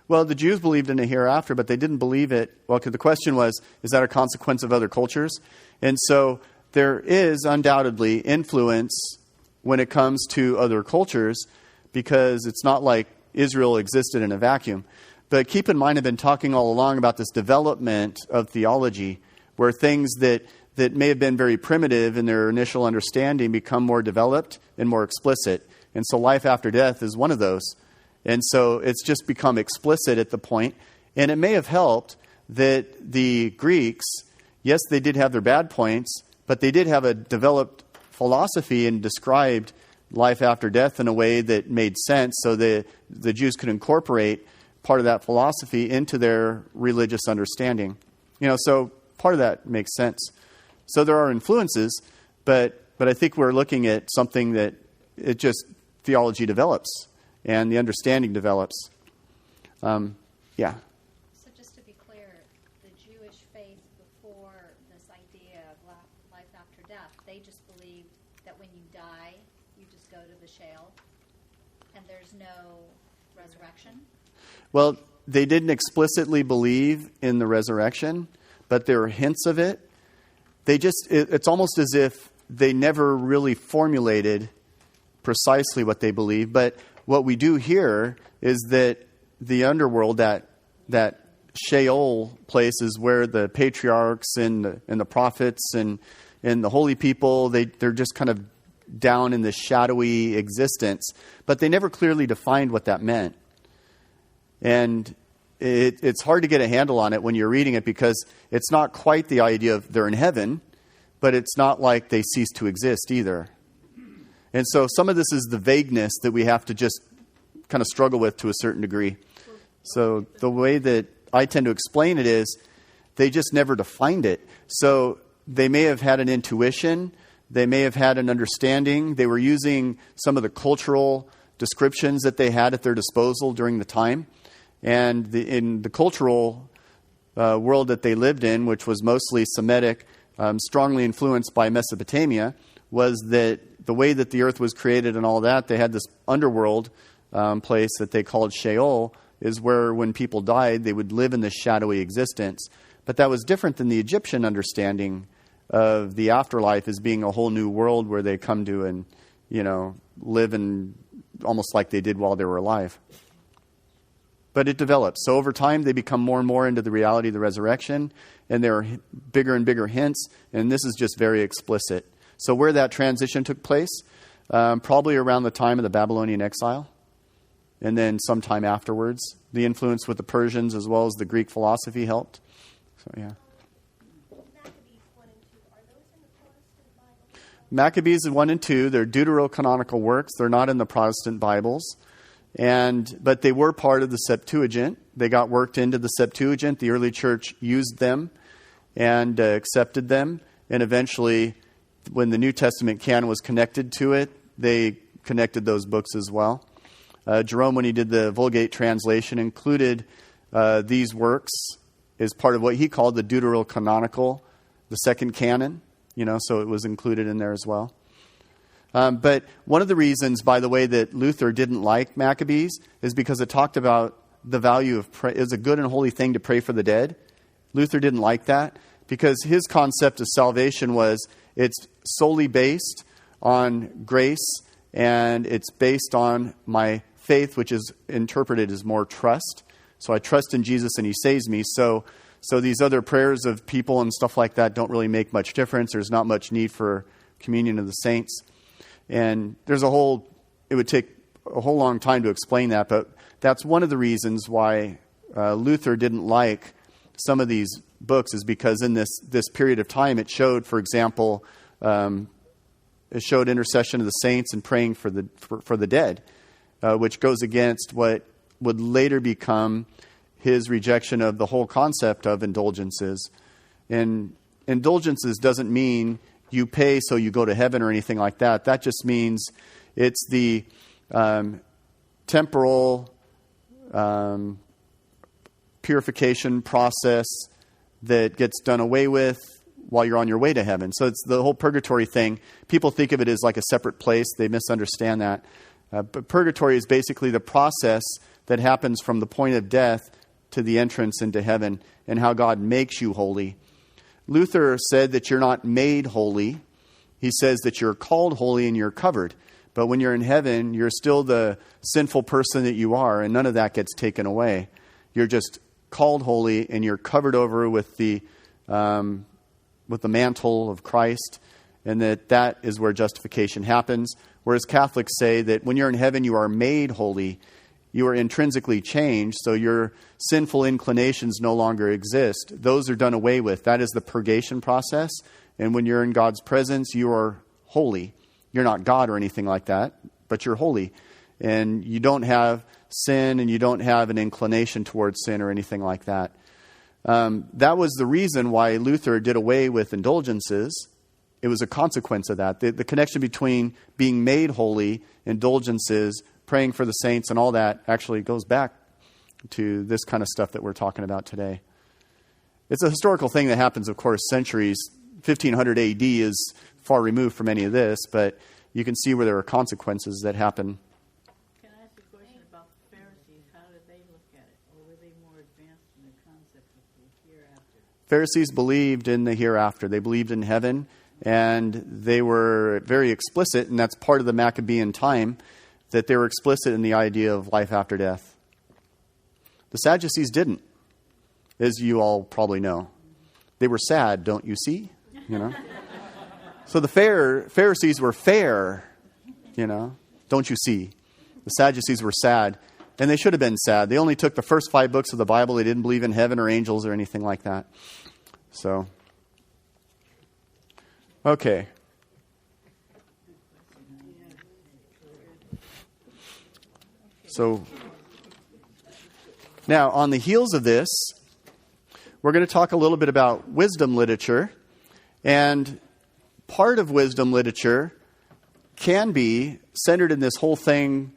Well, the Jews believed in a hereafter, but they didn't believe it. Well, the question was, is that a consequence of other cultures? And so there is undoubtedly influence when it comes to other cultures, because it's not like Israel existed in a vacuum. But keep in mind, I've been talking all along about this development of theology, where things that may have been very primitive in their initial understanding become more developed and more explicit. And so life after death is one of those. And so it's just become explicit at the point. And it may have helped that the Greeks, yes, they did have their bad points, but they did have a developed philosophy and described life after death in a way that made sense, so the Jews could incorporate part of that philosophy into their religious understanding. So part of that makes sense. So there are influences, but I think we're looking at something that it just theology develops and the understanding develops. Yeah. So just to be go to the Sheol, and there's no resurrection? Well, they didn't explicitly believe in the resurrection, but there are hints of it. It's almost as if they never really formulated precisely what they believe. But what we do hear is that the underworld, that Sheol place, is where the patriarchs and the prophets and the holy people, they're just kind of down in this shadowy existence. But they never clearly defined what that meant. And it's hard to get a handle on it when you're reading it, because it's not quite the idea of they're in heaven, but it's not like they cease to exist either. And so some of this is the vagueness that we have to just kind of struggle with to a certain degree. So the way that I tend to explain it is they just never defined it. So they may have had an intuition, they may have had an understanding, they were using some of the cultural descriptions that they had at their disposal during the time. And in the cultural world that they lived in, which was mostly Semitic, strongly influenced by Mesopotamia, was that the way that the earth was created and all that, they had this underworld place that they called Sheol, is where when people died, they would live in this shadowy existence. But that was different than the Egyptian understanding of the afterlife as being a whole new world where they come to and, live in almost like they did while they were alive. But it develops. So over time, they become more and more into the reality of the resurrection, and there are bigger and bigger hints, and this is just very explicit. So where that transition took place, probably around the time of the Babylonian exile, and then sometime afterwards. The influence with the Persians as well as the Greek philosophy helped. So, yeah. Maccabees 1 and 2, are those in the Protestant Bible? Maccabees 1 and 2, they're deuterocanonical works. They're not in the Protestant Bibles. But they were part of the Septuagint. They got worked into the Septuagint. The early church used them and accepted them. And eventually, when the New Testament canon was connected to it, they connected those books as well. Jerome, when he did the Vulgate translation, included these works as part of what he called the deuterocanonical, the second canon. So it was included in there as well. But one of the reasons, by the way, that Luther didn't like Maccabees is because it talked about the value of prayer. It was a good and holy thing to pray for the dead. Luther didn't like that because his concept of salvation was it's solely based on grace, and it's based on my faith, which is interpreted as more trust. So I trust in Jesus and he saves me. So these other prayers of people and stuff like that don't really make much difference. There's not much need for communion of the saints. And it would take a whole long time to explain that, but that's one of the reasons why Luther didn't like some of these books, is because in this period of time it showed, for example, it showed intercession of the saints and praying for the dead, which goes against what would later become his rejection of the whole concept of indulgences. And indulgences doesn't mean you pay so you go to heaven or anything like that. That just means it's the temporal purification process that gets done away with while you're on your way to heaven. So it's the whole purgatory thing. People think of it as like a separate place. They misunderstand that. But purgatory is basically the process that happens from the point of death to the entrance into heaven, and how God makes you holy. Luther said that you're not made holy. He says that you're called holy and you're covered. But when you're in heaven, you're still the sinful person that you are, and none of that gets taken away. You're just called holy, and you're covered over with the mantle of Christ, and that is where justification happens. Whereas Catholics say that when you're in heaven, you are made holy. You are intrinsically changed, so your sinful inclinations no longer exist. Those are done away with. That is the purgation process. And when you're in God's presence, you are holy. You're not God or anything like that, but you're holy. And you don't have sin, and you don't have an inclination towards sin or anything like that. That was the reason why Luther did away with indulgences. It was a consequence of that. The connection between being made holy, indulgences, praying for the saints, and all that actually goes back to this kind of stuff that we're talking about today. It's a historical thing that happens, of course, centuries. 1500 AD is far removed from any of this, but you can see where there are consequences that happen. Can I ask a question about the Pharisees? How did they look at it? Or were they more advanced in the concept of the hereafter? Pharisees believed in the hereafter. They believed in heaven, and they were very explicit, and that's part of the Maccabean time, that they were explicit in the idea of life after death. The Sadducees didn't, as you all probably know. They were sad, don't you see? So the Pharisees were fair, don't you see? The Sadducees were sad, and they should have been sad. They only took the first 5 books of the Bible. They didn't believe in heaven or angels or anything like that. So, okay. So, now on the heels of this, we're going to talk a little bit about wisdom literature. And part of wisdom literature can be centered in this whole thing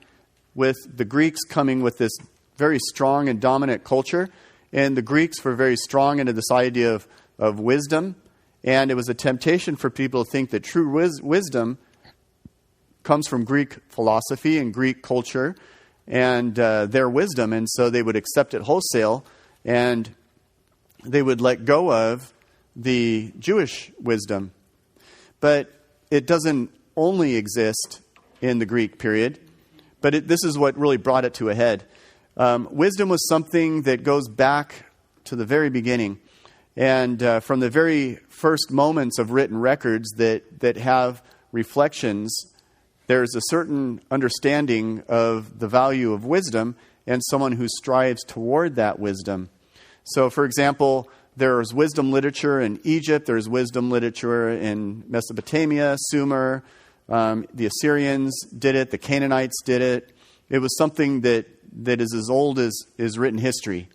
with the Greeks coming with this very strong and dominant culture. And the Greeks were very strong into this idea of wisdom. And it was a temptation for people to think that true wisdom comes from Greek philosophy and Greek culture and their wisdom. And so they would accept it wholesale, and they would let go of the Jewish wisdom. But it doesn't only exist in the Greek period, but this is what really brought it to a head. Wisdom was something that goes back to the very beginning. And from the very first moments of written records that have reflections, there's a certain understanding of the value of wisdom and someone who strives toward that wisdom. So, for example, there's wisdom literature in Egypt, there's wisdom literature in Mesopotamia, Sumer, the Assyrians did it, the Canaanites did it. It was something that is as old as written history.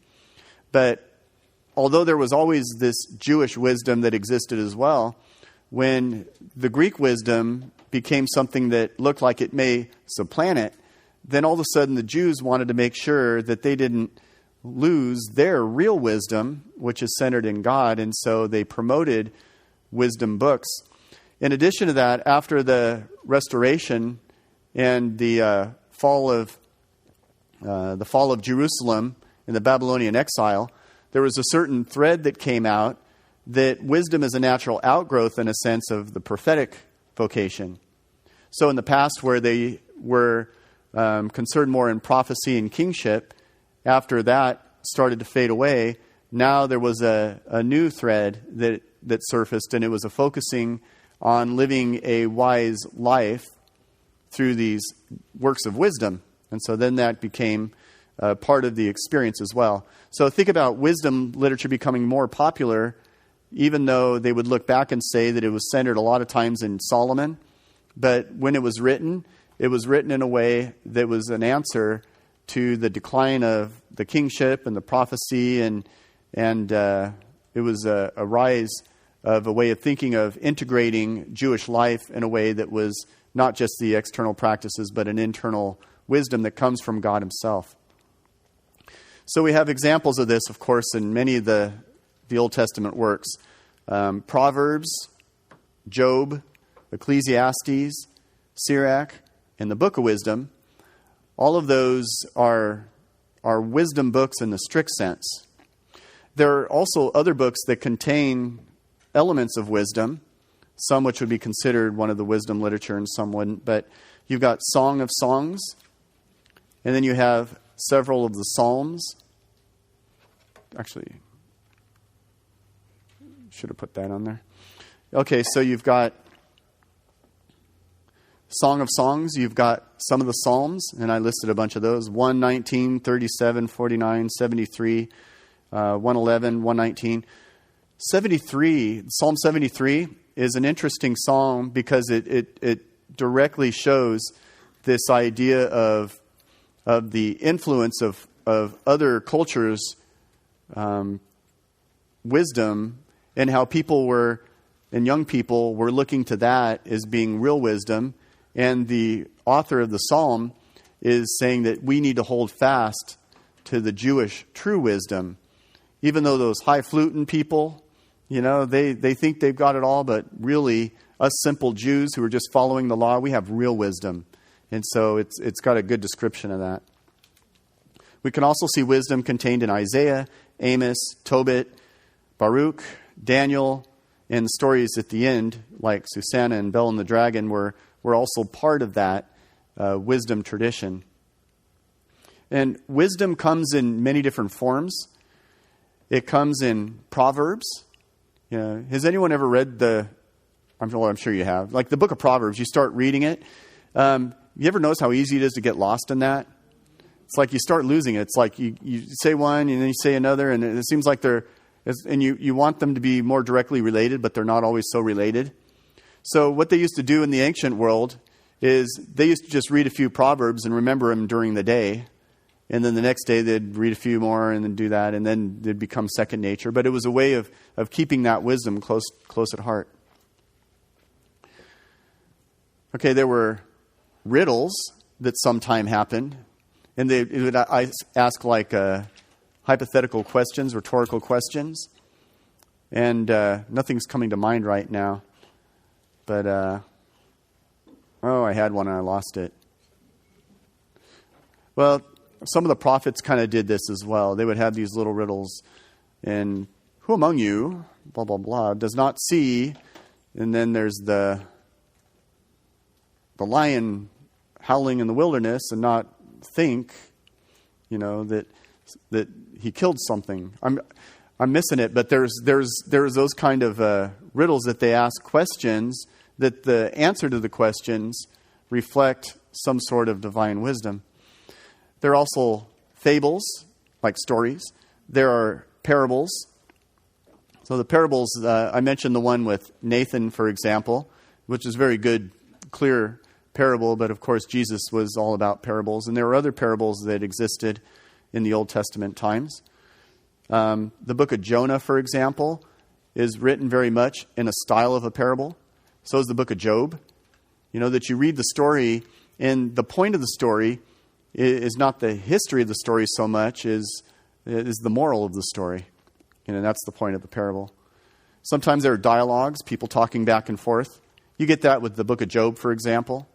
But although there was always this Jewish wisdom that existed as well, when the Greek wisdom became something that looked like it may supplant it, then all of a sudden the Jews wanted to make sure that they didn't lose their real wisdom, which is centered in God, and so they promoted wisdom books. In addition to that, after the Restoration and the fall of Jerusalem in the Babylonian exile, there was a certain thread that came out that wisdom is a natural outgrowth, in a sense, of the prophetic vocation. So in the past, where they were concerned more in prophecy and kingship, after that started to fade away, now there was a new thread that surfaced, and it was a focusing on living a wise life through these works of wisdom. And so then that became part of the experience as well. So think about wisdom literature becoming more popular, even though they would look back and say that it was centered a lot of times in Solomon. But when it was written in a way that was an answer to the decline of the kingship and the prophecy, and it was a rise of a way of thinking of integrating Jewish life in a way that was not just the external practices, but an internal wisdom that comes from God himself. So we have examples of this, of course, in many of the Old Testament works. Proverbs, Job, Ecclesiastes, Sirach, and the Book of Wisdom. All of those are wisdom books in the strict sense. There are also other books that contain elements of wisdom, some which would be considered one of the wisdom literature and some wouldn't. But you've got Song of Songs, and then you have several of the Psalms. Actually, should have put that on there. Okay, so you've got Song of Songs, you've got some of the Psalms, and I listed a bunch of those. 119, 37, 49, 73, 111, 119. 73, Psalm 73 is an interesting psalm because it directly shows this idea of the influence of other cultures' wisdom, and how people were, and young people were looking to that as being real wisdom. And the author of the psalm is saying that we need to hold fast to the Jewish true wisdom. Even though those highfalutin people You know, they think they've got it all, but really, us simple Jews who are just following the law, we have real wisdom. And so it's got a good description of that. We can also see wisdom contained in Isaiah, Amos, Tobit, Baruch, Daniel, and the stories at the end, like Susanna and Bel and the Dragon, were also part of that wisdom tradition. And wisdom comes in many different forms. It comes in Proverbs. You know, has anyone ever read I'm sure you have, like the book of Proverbs? You start reading it. You ever notice how easy it is to get lost in that? It's like you start losing it. It's like you say one and then you say another, and it seems like and you want them to be more directly related, but they're not always so related. So what they used to do in the ancient world is they used to just read a few Proverbs and remember them during the day. And then the next day they'd read a few more and then do that, and then they'd become second nature. But it was a way of keeping that wisdom close at heart. Okay, there were riddles that sometime happened. And it would ask like hypothetical questions, rhetorical questions. And nothing's coming to mind right now. But, I had one and I lost it. Well, some of the prophets kind of did this as well. They would have these little riddles. And who among you, blah, blah, blah, does not see, and then there's the lion howling in the wilderness and not think, that he killed something. I'm missing it, but there's those kind of riddles that they ask questions that the answer to the questions reflect some sort of divine wisdom. There are also fables, like stories. There are parables. So the parables, I mentioned the one with Nathan, for example, which is very good, clear parable, but of course Jesus was all about parables. And there were other parables that existed in the Old Testament times. The book of Jonah, for example, is written very much in a style of a parable. So is the book of Job. That you read the story, and the point of the story is not the history of the story so much as is the moral of the story. And that's the point of the parable. Sometimes there are dialogues, people talking back and forth. You get that with the book of Job, for example.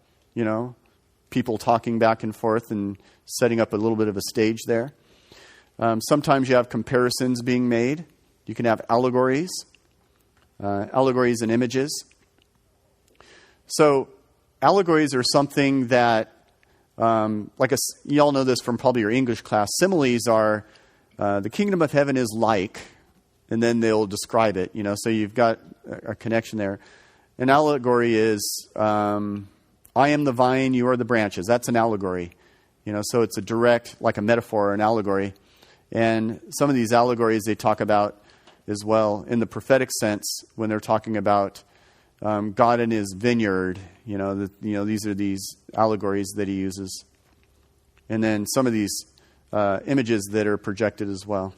People talking back and forth and setting up a little bit of a stage there. Sometimes you have comparisons being made. You can have allegories and images. So allegories are something that, you all know this from probably your English class. Similes are, the kingdom of heaven is like, and then they'll describe it, so you've got a connection there. An allegory is, I am the vine, you are the branches. That's an allegory. So it's a direct, like a metaphor or an allegory. And some of these allegories they talk about as well in the prophetic sense when they're talking about God in his vineyard. These are these allegories that he uses. And then some of these images that are projected as well.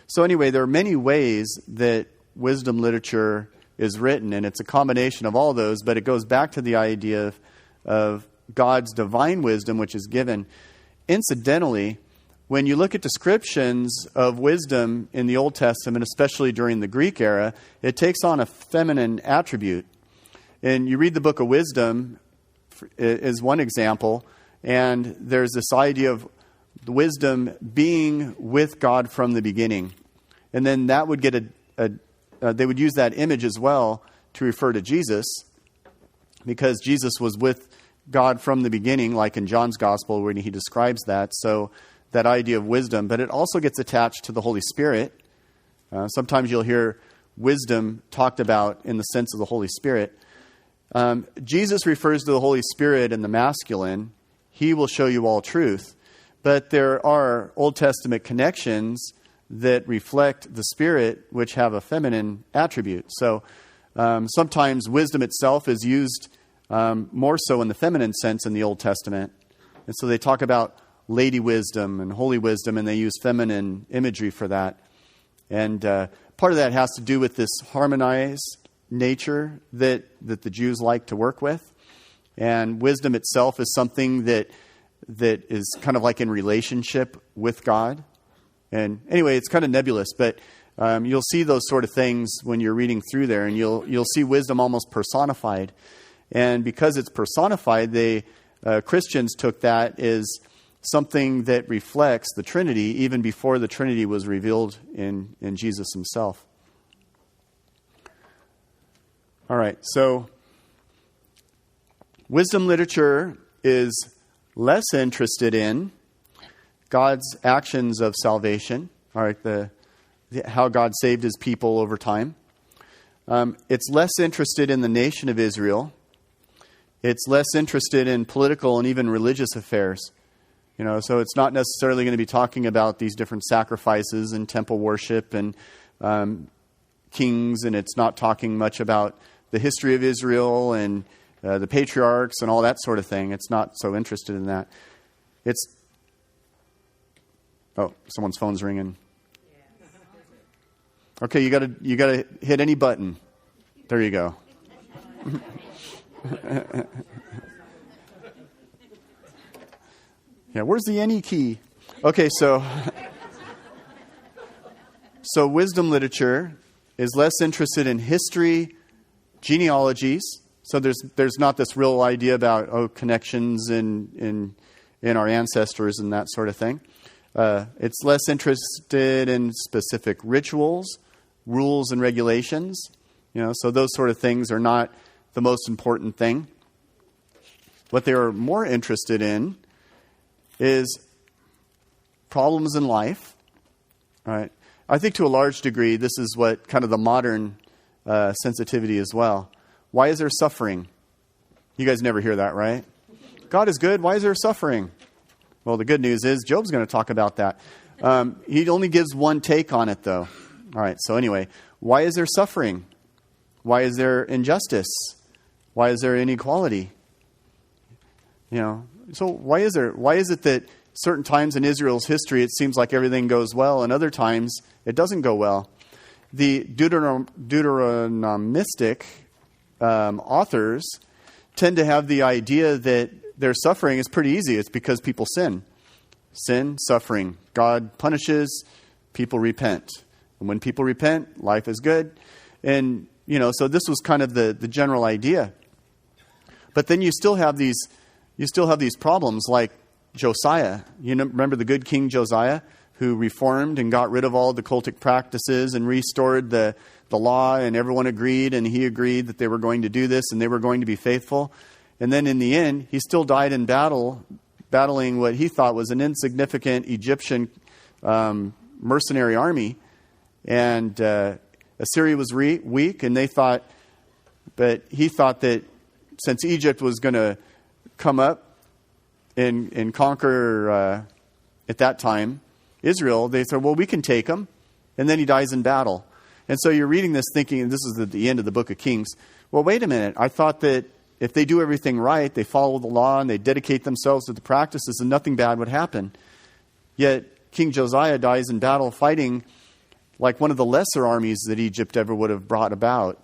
So anyway, there are many ways that wisdom literature is written, and it's a combination of all those, but it goes back to the idea of God's divine wisdom, which is given. Incidentally, when you look at descriptions of wisdom in the Old Testament, especially during the Greek era, it takes on a feminine attribute. And you read the book of Wisdom as one example, and there's this idea of the wisdom being with God from the beginning. And then that would get they would use that image as well to refer to Jesus, because Jesus was with God from the beginning, like in John's Gospel when he describes that. So that idea of wisdom, but it also gets attached to the Holy Spirit. Sometimes you'll hear wisdom talked about in the sense of the Holy Spirit. Jesus refers to the Holy Spirit in the masculine. He will show you all truth. But there are Old Testament connections that reflect the Spirit, which have a feminine attribute. So sometimes wisdom itself is used more so in the feminine sense in the Old Testament. And so they talk about lady wisdom and holy wisdom, and they use feminine imagery for that. And part of that has to do with this harmonized nature that the Jews like to work with. And wisdom itself is something that is kind of like in relationship with God. And anyway, it's kind of nebulous, but You'll see those sort of things when you're reading through there, and you'll see wisdom almost personified. And because it's personified, Christians took that as something that reflects the Trinity even before the Trinity was revealed in Jesus himself. All right, so wisdom literature is less interested in God's actions of salvation, all right, how God saved his people over time. It's less interested in the nation of Israel. It's less interested in political and even religious affairs. So it's not necessarily going to be talking about these different sacrifices and temple worship and kings, and it's not talking much about the history of Israel and the patriarchs and all that sort of thing. It's not so interested in that. Someone's phone's ringing. Okay, you gotta hit any button. There you go. Yeah, where's the any key? Okay, so wisdom literature is less interested in history, genealogies. So there's not this real idea about connections in our ancestors and that sort of thing. It's less interested in specific rituals, rules, and regulations. So those sort of things are not the most important thing. What they are more interested in is problems in life. All right. I think to a large degree, this is what kind of the modern sensitivity as well. Why is there suffering? You guys never hear that, right? God is good. Why is there suffering? Well, the good news is Job's going to talk about that. He only gives one take on it, though. All right. So anyway, why is there suffering? Why is there injustice? Why is there inequality? So why is it that certain times in Israel's history it seems like everything goes well, and other times it doesn't go well? The Deuteronomistic authors tend to have the idea that their suffering is pretty easy. It's because people sin. Sin, suffering. God punishes, people repent. And when people repent, life is good. And, so this was kind of the general idea. But then you still have these problems like Josiah. Remember the good King Josiah, who reformed and got rid of all the cultic practices and restored the law, and everyone agreed, and he agreed that they were going to do this and they were going to be faithful. And then in the end, he still died in battle, battling what he thought was an insignificant Egyptian mercenary army. And Assyria was weak, and he thought that since Egypt was going to come up and conquer at that time Israel, they said, well, we can take them. And then he dies in battle. And so you're reading this thinking, and this is at the end of the book of Kings, well, wait a minute. I thought that if they do everything right, they follow the law and they dedicate themselves to the practices, and nothing bad would happen. Yet King Josiah dies in battle fighting like one of the lesser armies that Egypt ever would have brought about.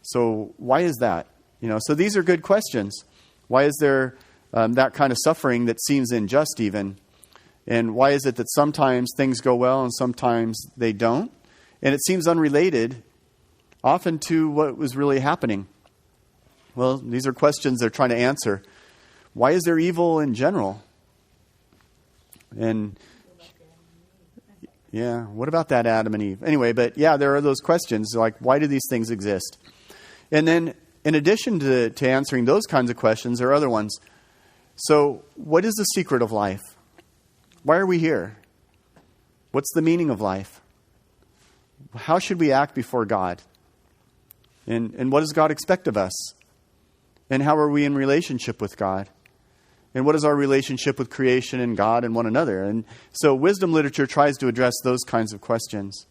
So why is that? So these are good questions. Why is there that kind of suffering that seems unjust even? And why is it that sometimes things go well and sometimes they don't? And it seems unrelated often to what was really happening. Well, these are questions they're trying to answer. Why is there evil in general? And yeah, what about that Adam and Eve? Anyway, but yeah, there are those questions like, why do these things exist? And then in addition to answering those kinds of questions, there are other ones. So what is the secret of life? Why are we here? What's the meaning of life? How should we act before God? And what does God expect of us? And how are we in relationship with God? And what is our relationship with creation and God and one another? And so wisdom literature tries to address those kinds of questions.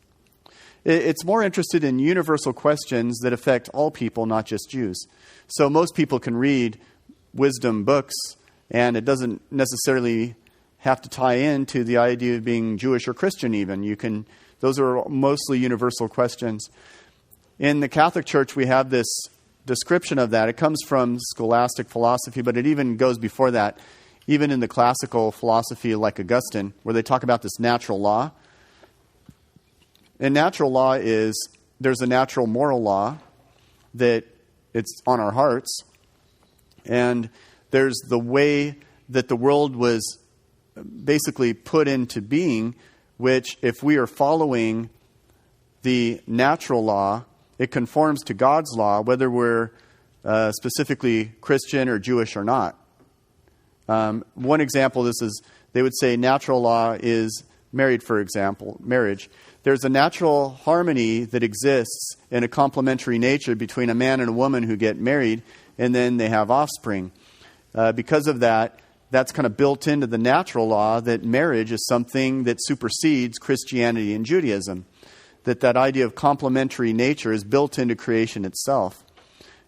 It's more interested in universal questions that affect all people, not just Jews. So most people can read wisdom books, and it doesn't necessarily have to tie into the idea of being Jewish or Christian even. Those are mostly universal questions. In the Catholic Church, we have this description of that. It comes from scholastic philosophy, but it even goes before that, even in the classical philosophy like Augustine, where they talk about this natural law. And natural law is, there's a natural moral law that it's on our hearts. And there's the way that the world was basically put into being, which if we are following the natural law, it conforms to God's law, whether we're specifically Christian or Jewish or not. One example of this is, they would say natural law is marriage. There's a natural harmony that exists in a complementary nature between a man and a woman who get married, and then they have offspring. Because of that, that's kind of built into the natural law that marriage is something that supersedes Christianity and Judaism. That idea of complementary nature is built into creation itself.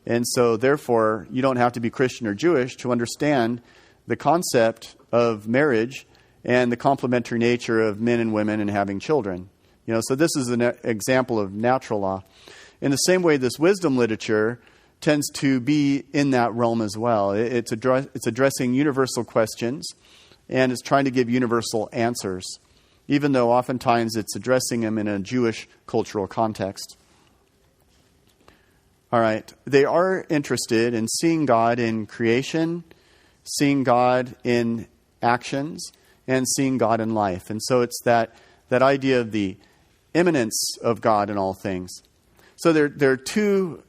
And so, therefore, you don't have to be Christian or Jewish to understand the concept of marriage and the complementary nature of men and women and having children. So this is an example of natural law. In the same way, this wisdom literature tends to be in that realm as well. It's addressing universal questions, and it's trying to give universal answers, even though oftentimes it's addressing them in a Jewish cultural context. All right. They are interested in seeing God in creation, seeing God in actions, and seeing God in life. And so it's that idea of the immanence of God in all things. So there are two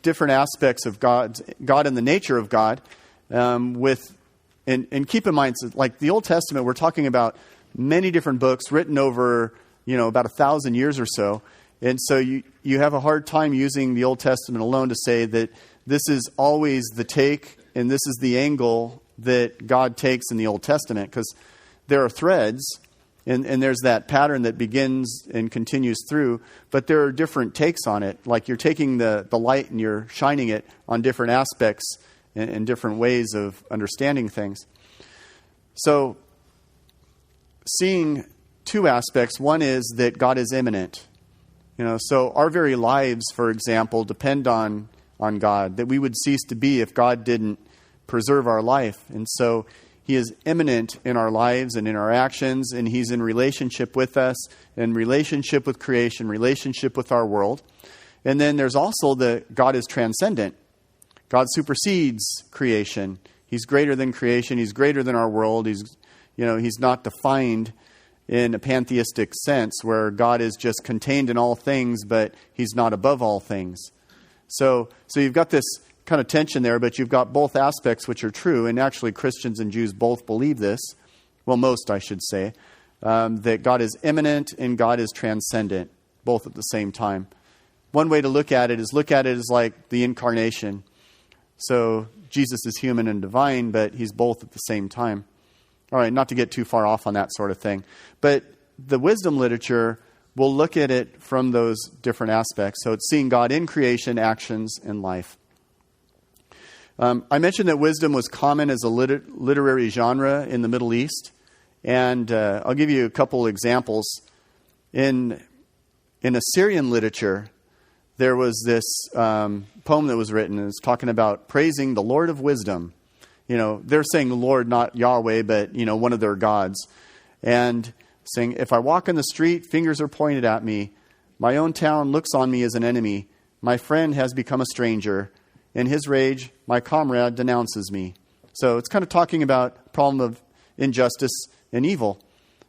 different aspects of God and the nature of God. And keep in mind, like the Old Testament, we're talking about many different books written over, about 1,000 years or so. And so you have a hard time using the Old Testament alone to say that this is always the take and this is the angle that God takes in the Old Testament, because there are threads and there's that pattern that begins and continues through, but there are different takes on it. Like you're taking the light and you're shining it on different aspects and different ways of understanding things. So seeing two aspects. One is that God is immanent. So our very lives, for example, depend on God, that we would cease to be if God didn't preserve our life. And so He is immanent in our lives and in our actions, and He's in relationship with us, in relationship with creation, relationship with our world. And then there's also God is transcendent. God supersedes creation. He's greater than creation. He's greater than our world. He's not defined in a pantheistic sense where God is just contained in all things, but He's not above all things. So you've got this kind of tension there, but you've got both aspects which are true, and actually Christians and Jews both believe this. Well, most, I should say, that God is immanent and God is transcendent, both at the same time. One way to look at it is like the incarnation. So Jesus is human and divine, but He's both at the same time. All right, not to get too far off on that sort of thing. But the wisdom literature will look at it from those different aspects. So it's seeing God in creation, actions, and life. I mentioned that wisdom was common as a literary genre in the Middle East. And I'll give you a couple examples. In Assyrian literature, there was this poem that was written. It was talking about praising the Lord of wisdom. They're saying the Lord, not Yahweh, but, one of their gods. And saying, if I walk in the street, fingers are pointed at me. My own town looks on me as an enemy. My friend has become a stranger. In his rage, my comrade denounces me. So it's kind of talking about the problem of injustice and evil.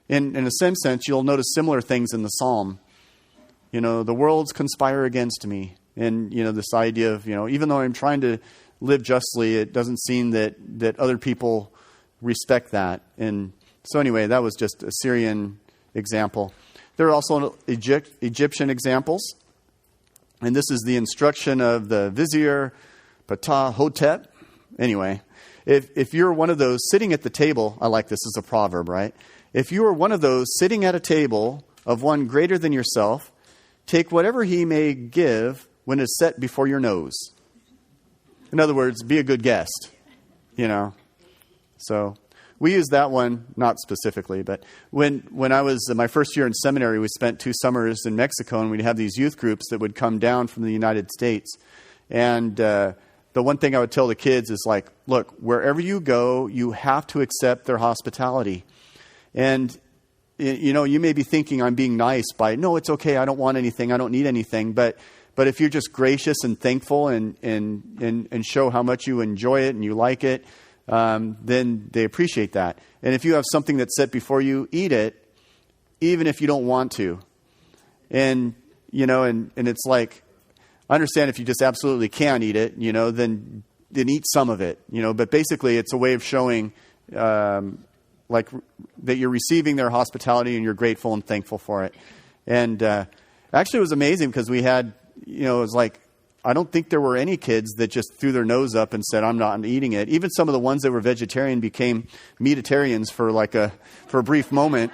In a sense, you'll notice similar things in the Psalm. The worlds conspire against me. And, this idea of, even though I'm trying to live justly, it doesn't seem that other people respect that. And so anyway, that was just a Syrian example. There are also Egyptian examples. And this is the instruction of the vizier Ptah Hotep. Anyway, if you're one of those sitting at the table, I like this as a proverb, right? If you are one of those sitting at a table of one greater than yourself, take whatever he may give when it's set before your nose. In other words, be a good guest, So we use that one, not specifically, but when I was in my first year in seminary, we spent 2 summers in Mexico, and we'd have these youth groups that would come down from the United States. And the one thing I would tell the kids is like, look, wherever you go, you have to accept their hospitality. And you may be thinking I'm being nice by, no, it's okay, I don't want anything, I don't need anything. But if you're just gracious and thankful and show how much you enjoy it and you like it, then they appreciate that. And if you have something that's set before you, eat it, even if you don't want to. And it's like, I understand if you just absolutely can't eat it, then eat some of it, but basically it's a way of showing, like that you're receiving their hospitality and you're grateful and thankful for it. And, actually it was amazing because we had, it was like, I don't think there were any kids that just threw their nose up and said, I'm not eating it. Even some of the ones that were vegetarian became meatitarians for a brief moment.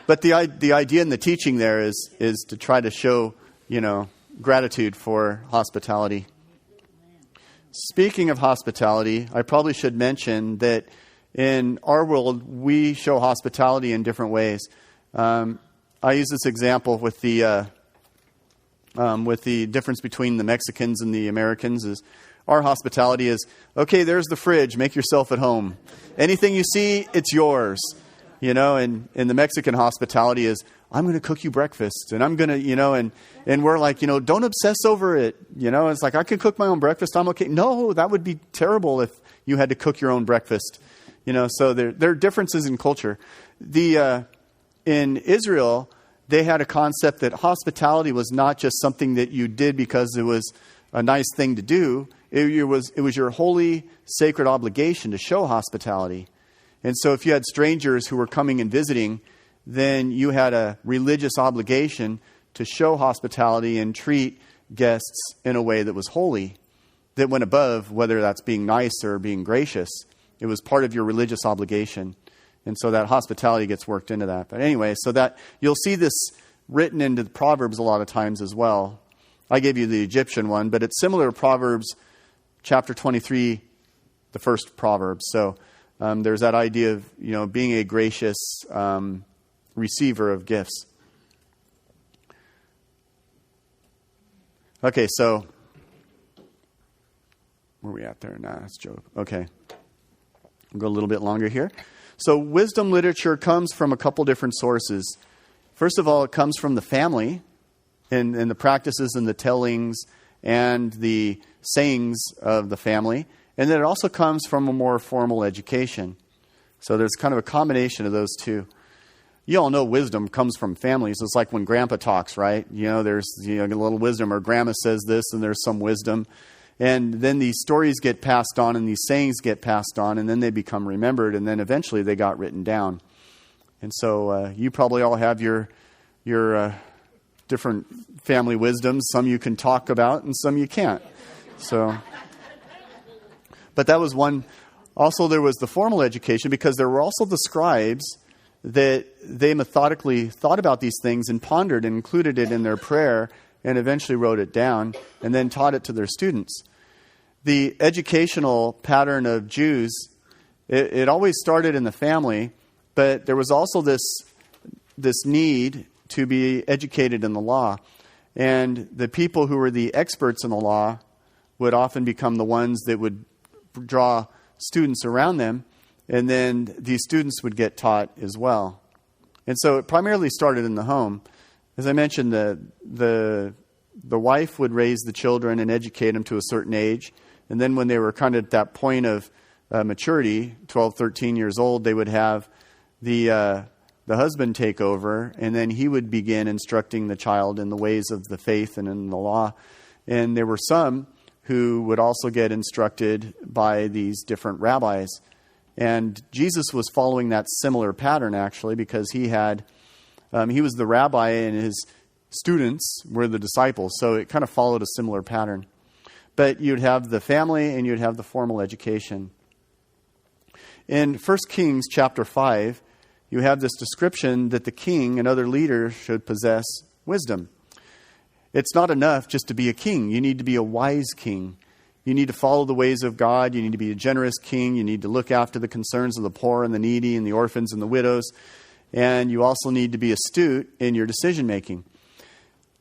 But the idea in the teaching there is to try to show, gratitude for hospitality. Speaking of hospitality, I probably should mention that in our world, we show hospitality in different ways. I use this example with the difference between the Mexicans and the Americans is our hospitality is, okay, there's the fridge, make yourself at home. Anything you see, it's yours. And the Mexican hospitality is, I'm going to cook you breakfast, and I'm going to, and we're like, don't obsess over it. It's like, I can cook my own breakfast, I'm okay. No, that would be terrible if you had to cook your own breakfast. So there are differences in culture. In Israel, they had a concept that hospitality was not just something that you did because it was a nice thing to do. It was your holy, sacred obligation to show hospitality. And so if you had strangers who were coming and visiting, then you had a religious obligation to show hospitality and treat guests in a way that was holy, that went above whether that's being nice or being gracious. It was part of your religious obligation. And so that hospitality gets worked into that. But anyway, so that you'll see this written into the Proverbs a lot of times as well. I gave you the Egyptian one, but it's similar to Proverbs chapter 23, the first Proverbs. So there's that idea of, being a gracious receiver of gifts. Okay, so where are we at there? Nah, that's Job. Okay. We'll go a little bit longer here. So wisdom literature comes from a couple different sources. First of all, it comes from the family and the practices and the tellings and the sayings of the family. And then it also comes from a more formal education. So there's kind of a combination of those two. You all know wisdom comes from families. It's like when grandpa talks, right? There's a little wisdom, or grandma says this and there's some wisdom. And then these stories get passed on and these sayings get passed on, and then they become remembered, and then eventually they got written down. And so you probably all have your different family wisdoms. Some you can talk about and some you can't. So, but that was one. Also, there was the formal education, because there were also the scribes that they methodically thought about these things and pondered and included it in their prayer and eventually wrote it down and then taught it to their students. The educational pattern of Jews, it always started in the family, but there was also this need to be educated in the law. And the people who were the experts in the law would often become the ones that would draw students around them, and then these students would get taught as well. And so it primarily started in the home. As I mentioned, the wife would raise the children and educate them to a certain age. And then when they were kind of at that point of maturity, 12, 13 years old, they would have the husband take over, and then he would begin instructing the child in the ways of the faith and in the law. And there were some who would also get instructed by these different rabbis. And Jesus was following that similar pattern, actually, because he was the rabbi and his students were the disciples. So it kind of followed a similar pattern. But you'd have the family and you'd have the formal education. In 1 Kings chapter 5, you have this description that the king and other leaders should possess wisdom. It's not enough just to be a king. You need to be a wise king. You need to follow the ways of God. You need to be a generous king. You need to look after the concerns of the poor and the needy and the orphans and the widows. And you also need to be astute in your decision making.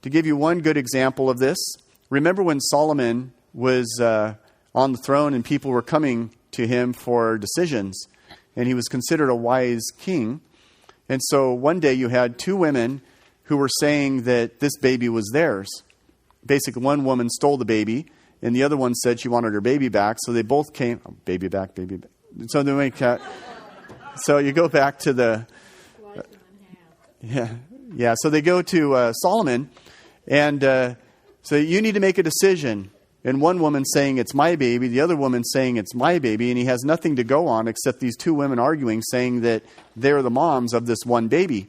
To give you one good example of this, remember when Solomon was on the throne and people were coming to him for decisions, and he was considered a wise king. And so one day you had two women who were saying that this baby was theirs. Basically, one woman stole the baby, and the other one said she wanted her baby back. So they both came, baby back. So they went, so you go back to the, yeah. So they go to Solomon, and so you need to make a decision. And one woman saying it's my baby, the other woman saying it's my baby, and he has nothing to go on except these two women arguing, saying that they're the moms of this one baby.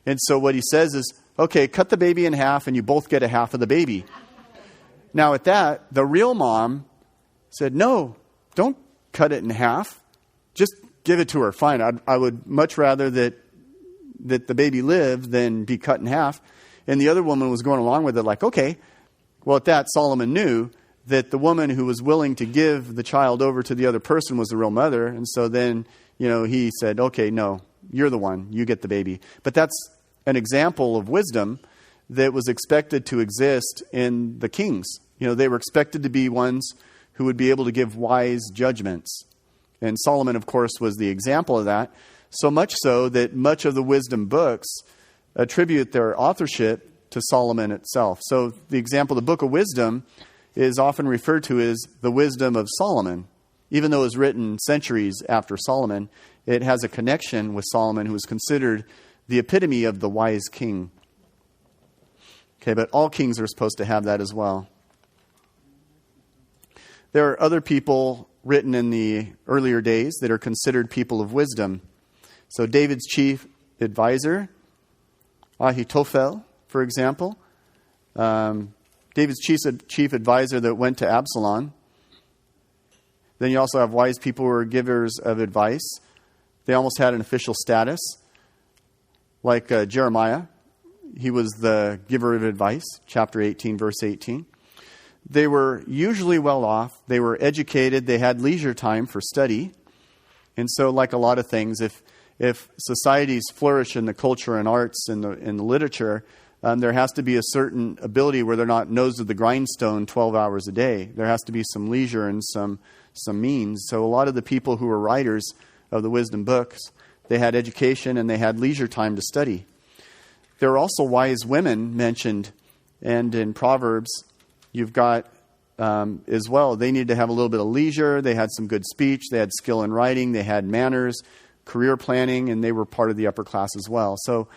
And so what he says is, okay, cut the baby in half, and you both get a half of the baby. Now at that, the real mom said, no, don't cut it in half. Just give it to her. Fine. I would much rather that the baby live than be cut in half. And the other woman was going along with it like, okay. Well, at that, Solomon knew that the woman who was willing to give the child over to the other person was the real mother. And so then, he said, okay, no, you're the one. You get the baby. But that's an example of wisdom that was expected to exist in the kings. They were expected to be ones who would be able to give wise judgments. And Solomon, of course, was the example of that. So much so that much of the wisdom books attribute their authorship to Solomon itself. So the example, the Book of Wisdom, is often referred to as the wisdom of Solomon. Even though it was written centuries after Solomon, it has a connection with Solomon, who is considered the epitome of the wise king. Okay, but all kings are supposed to have that as well. There are other people written in the earlier days that are considered people of wisdom. So David's chief advisor, Ahithophel, for example. David's chief advisor that went to Absalom. Then you also have wise people who are givers of advice. They almost had an official status, like Jeremiah. He was the giver of advice, chapter 18, verse 18. They were usually well off. They were educated. They had leisure time for study. And so, like a lot of things, if societies flourish in the culture and arts and in the literature, there has to be a certain ability where they're not nose to the grindstone 12 hours a day. There has to be some leisure and some means. So a lot of the people who were writers of the wisdom books, they had education and they had leisure time to study. There are also wise women mentioned, and in Proverbs, you've got as well. They needed to have a little bit of leisure. They had some good speech. They had skill in writing. They had manners, career planning, and they were part of the upper class as well. So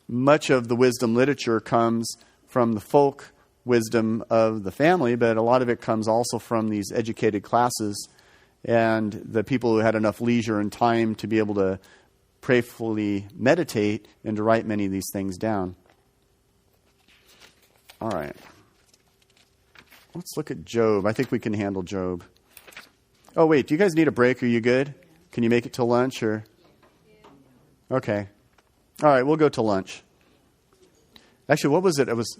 much of the wisdom literature comes from the folk wisdom of the family, but a lot of it comes also from these educated classes and the people who had enough leisure and time to be able to prayerfully meditate and to write many of these things down. All right. Let's look at Job. I think we can handle Job. Oh, wait. Do you guys need a break? Are you good? Can you make it till lunch? Or okay. All right. We'll go to lunch. Actually, what was it? It was,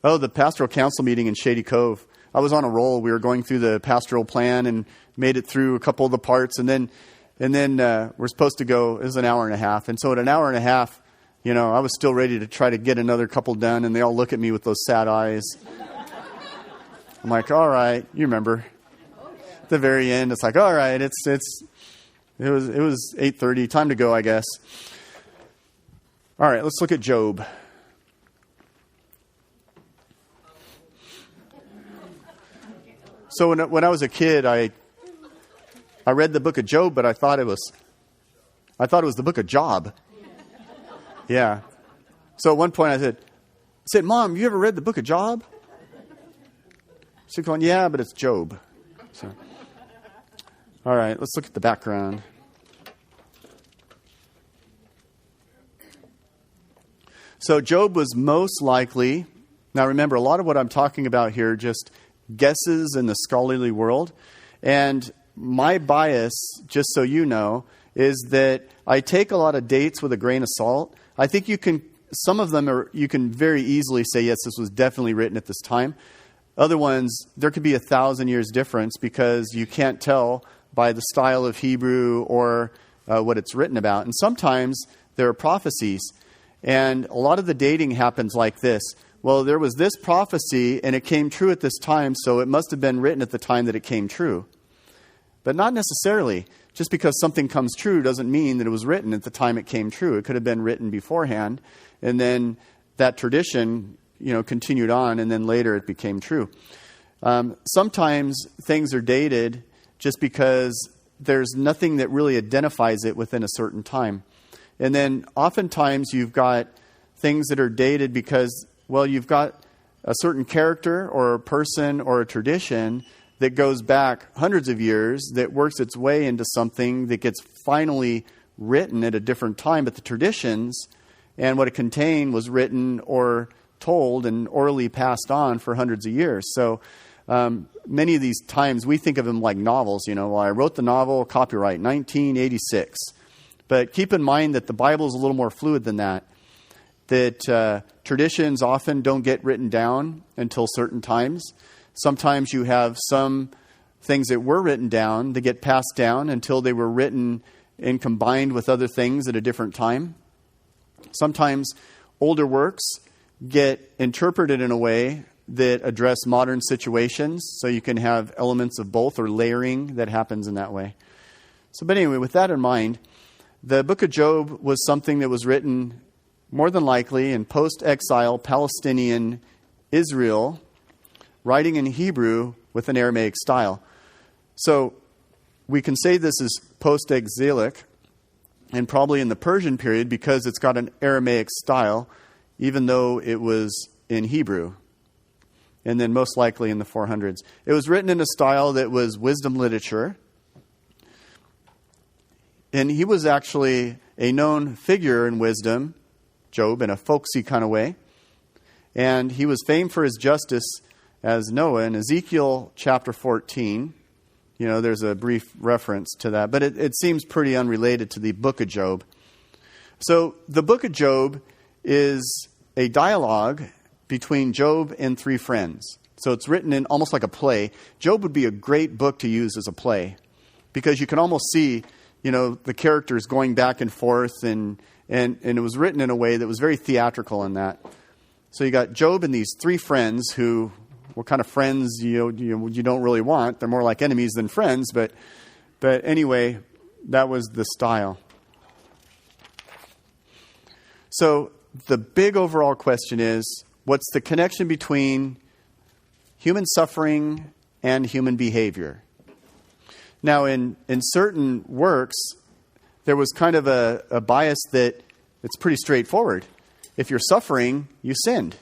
the pastoral council meeting in Shady Cove. I was on a roll. We were going through the pastoral plan and made it through a couple of the parts. And then we're supposed to go, it was an hour and a half. And so at an hour and a half, I was still ready to try to get another couple done. And they all look at me with those sad eyes. I'm like, all right, you remember. At the very end, it's like, all right, it was 8:30, time to go, I guess. All right, let's look at Job. So when I was a kid, I read the book of Job, but I thought it was the book of Job. Yeah. So at one point I said, Mom, you ever read the book of Job? She's going, yeah, but it's Job. So, all right, let's look at the background. So Job was most likely, now remember, a lot of what I'm talking about here just guesses in the scholarly world. And my bias, just so you know, is that I take a lot of dates with a grain of salt. I think some of them you can very easily say, yes, this was definitely written at this time. Other ones, there could be 1,000 years difference because you can't tell by the style of Hebrew or what it's written about. And sometimes there are prophecies. And a lot of the dating happens like this. Well, there was this prophecy and it came true at this time, so it must have been written at the time that it came true. But not necessarily. just because something comes true doesn't mean that it was written at the time it came true. It could have been written beforehand, and then that tradition, continued on, and then later it became true. Sometimes things are dated just because there's nothing that really identifies it within a certain time. And then oftentimes you've got things that are dated because, you've got a certain character or a person or a tradition that goes back hundreds of years that works its way into something that gets finally written at a different time. But the traditions and what it contained was written or told and orally passed on for hundreds of years. So many of these times we think of them like novels. I wrote the novel, copyright 1986. But keep in mind that the Bible is a little more fluid than that. That traditions often don't get written down until certain times. Sometimes you have some things that were written down that get passed down until they were written and combined with other things at a different time. Sometimes older works get interpreted in a way that address modern situations, so you can have elements of both or layering that happens in that way. But anyway, with that in mind, the book of Job was something that was written more than likely in post-exile Palestinian Israel, writing in Hebrew with an Aramaic style. So we can say this is post-exilic and probably in the Persian period because it's got an Aramaic style, even though it was in Hebrew. And then most likely in the 400s. It was written in a style that was wisdom literature. And he was actually a known figure in wisdom, Job, in a folksy kind of way. And he was famed for his justice as Noah. In Ezekiel chapter 14, there's a brief reference to that. But it seems pretty unrelated to the book of Job. So the book of Job is a dialogue between Job and three friends. So it's written in almost like a play. Job would be a great book to use as a play because you can almost see, the characters going back and forth, and it was written in a way that was very theatrical in that. So you got Job and these three friends who were kind of friends you don't really want. They're more like enemies than friends, but anyway, that was the style. So the big overall question is, what's the connection between human suffering and human behavior? Now, in certain works, there was kind of a bias that it's pretty straightforward. If you're suffering, you sinned.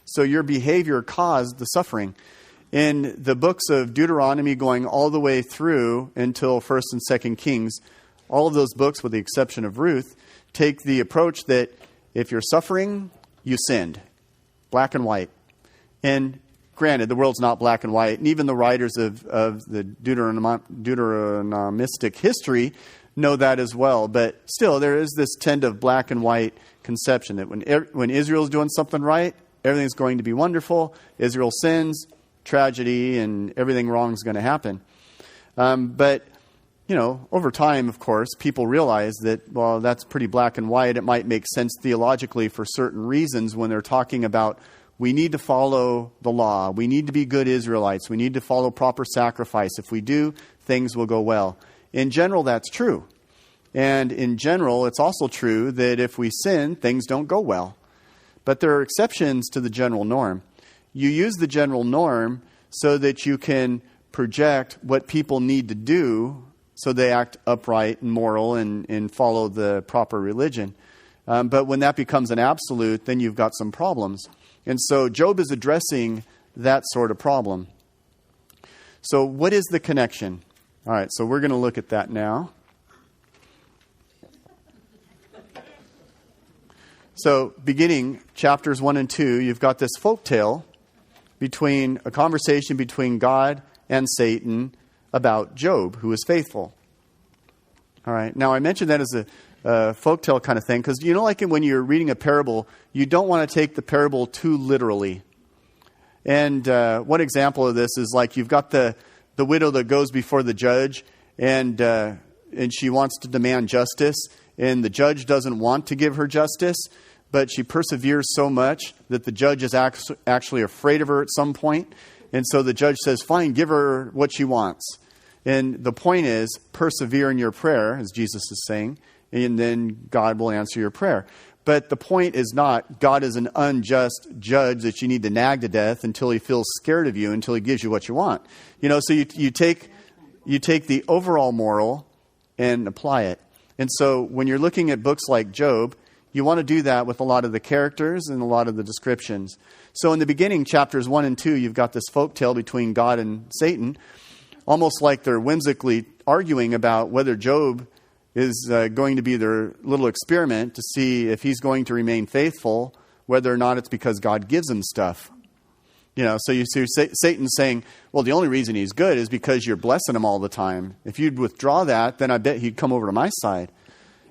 So your behavior caused the suffering. In the books of Deuteronomy going all the way through until 1st and 2nd Kings, all of those books, with the exception of Ruth, take the approach that if you're suffering, you sinned. Black and white. And granted, the world's not black and white, and even the writers of the Deuteronomistic history know that as well. But still, there is this tend of black and white conception that when Israel's doing something right, everything's going to be wonderful. Israel sins, tragedy, and everything wrong is going to happen. But over time, of course, people realize that, that's pretty black and white. It might make sense theologically for certain reasons when they're talking about we need to follow the law. We need to be good Israelites. We need to follow proper sacrifice. If we do, things will go well. In general, that's true. And in general, it's also true that if we sin, things don't go well. But there are exceptions to the general norm. You use the general norm so that you can project what people need to do so they act upright and moral and follow the proper religion. But when that becomes an absolute, then you've got some problems. And so Job is addressing that sort of problem. So what is the connection? All right, so we're going to look at that now. So beginning chapters 1 and 2, you've got this folktale between a conversation between God and Satan about Job, who is faithful. All right. Now, I mentioned that as a folktale kind of thing because, like when you're reading a parable, you don't want to take the parable too literally. And one example of this is like you've got the widow that goes before the judge and she wants to demand justice, and the judge doesn't want to give her justice, but she perseveres so much that the judge is actually afraid of her at some point. And so the judge says, fine, give her what she wants. And the point is, persevere in your prayer, as Jesus is saying, and then God will answer your prayer. But the point is not God is an unjust judge that you need to nag to death until he feels scared of you, until he gives you what you want. So you take the overall moral and apply it. And so when you're looking at books like Job, you want to do that with a lot of the characters and a lot of the descriptions. So in the beginning, chapters 1 and 2, you've got this folktale between God and Satan, almost like they're whimsically arguing about whether Job is going to be their little experiment to see if he's going to remain faithful, whether or not it's because God gives him stuff. So you see Satan saying, well, the only reason he's good is because you're blessing him all the time. If you'd withdraw that, then I bet he'd come over to my side.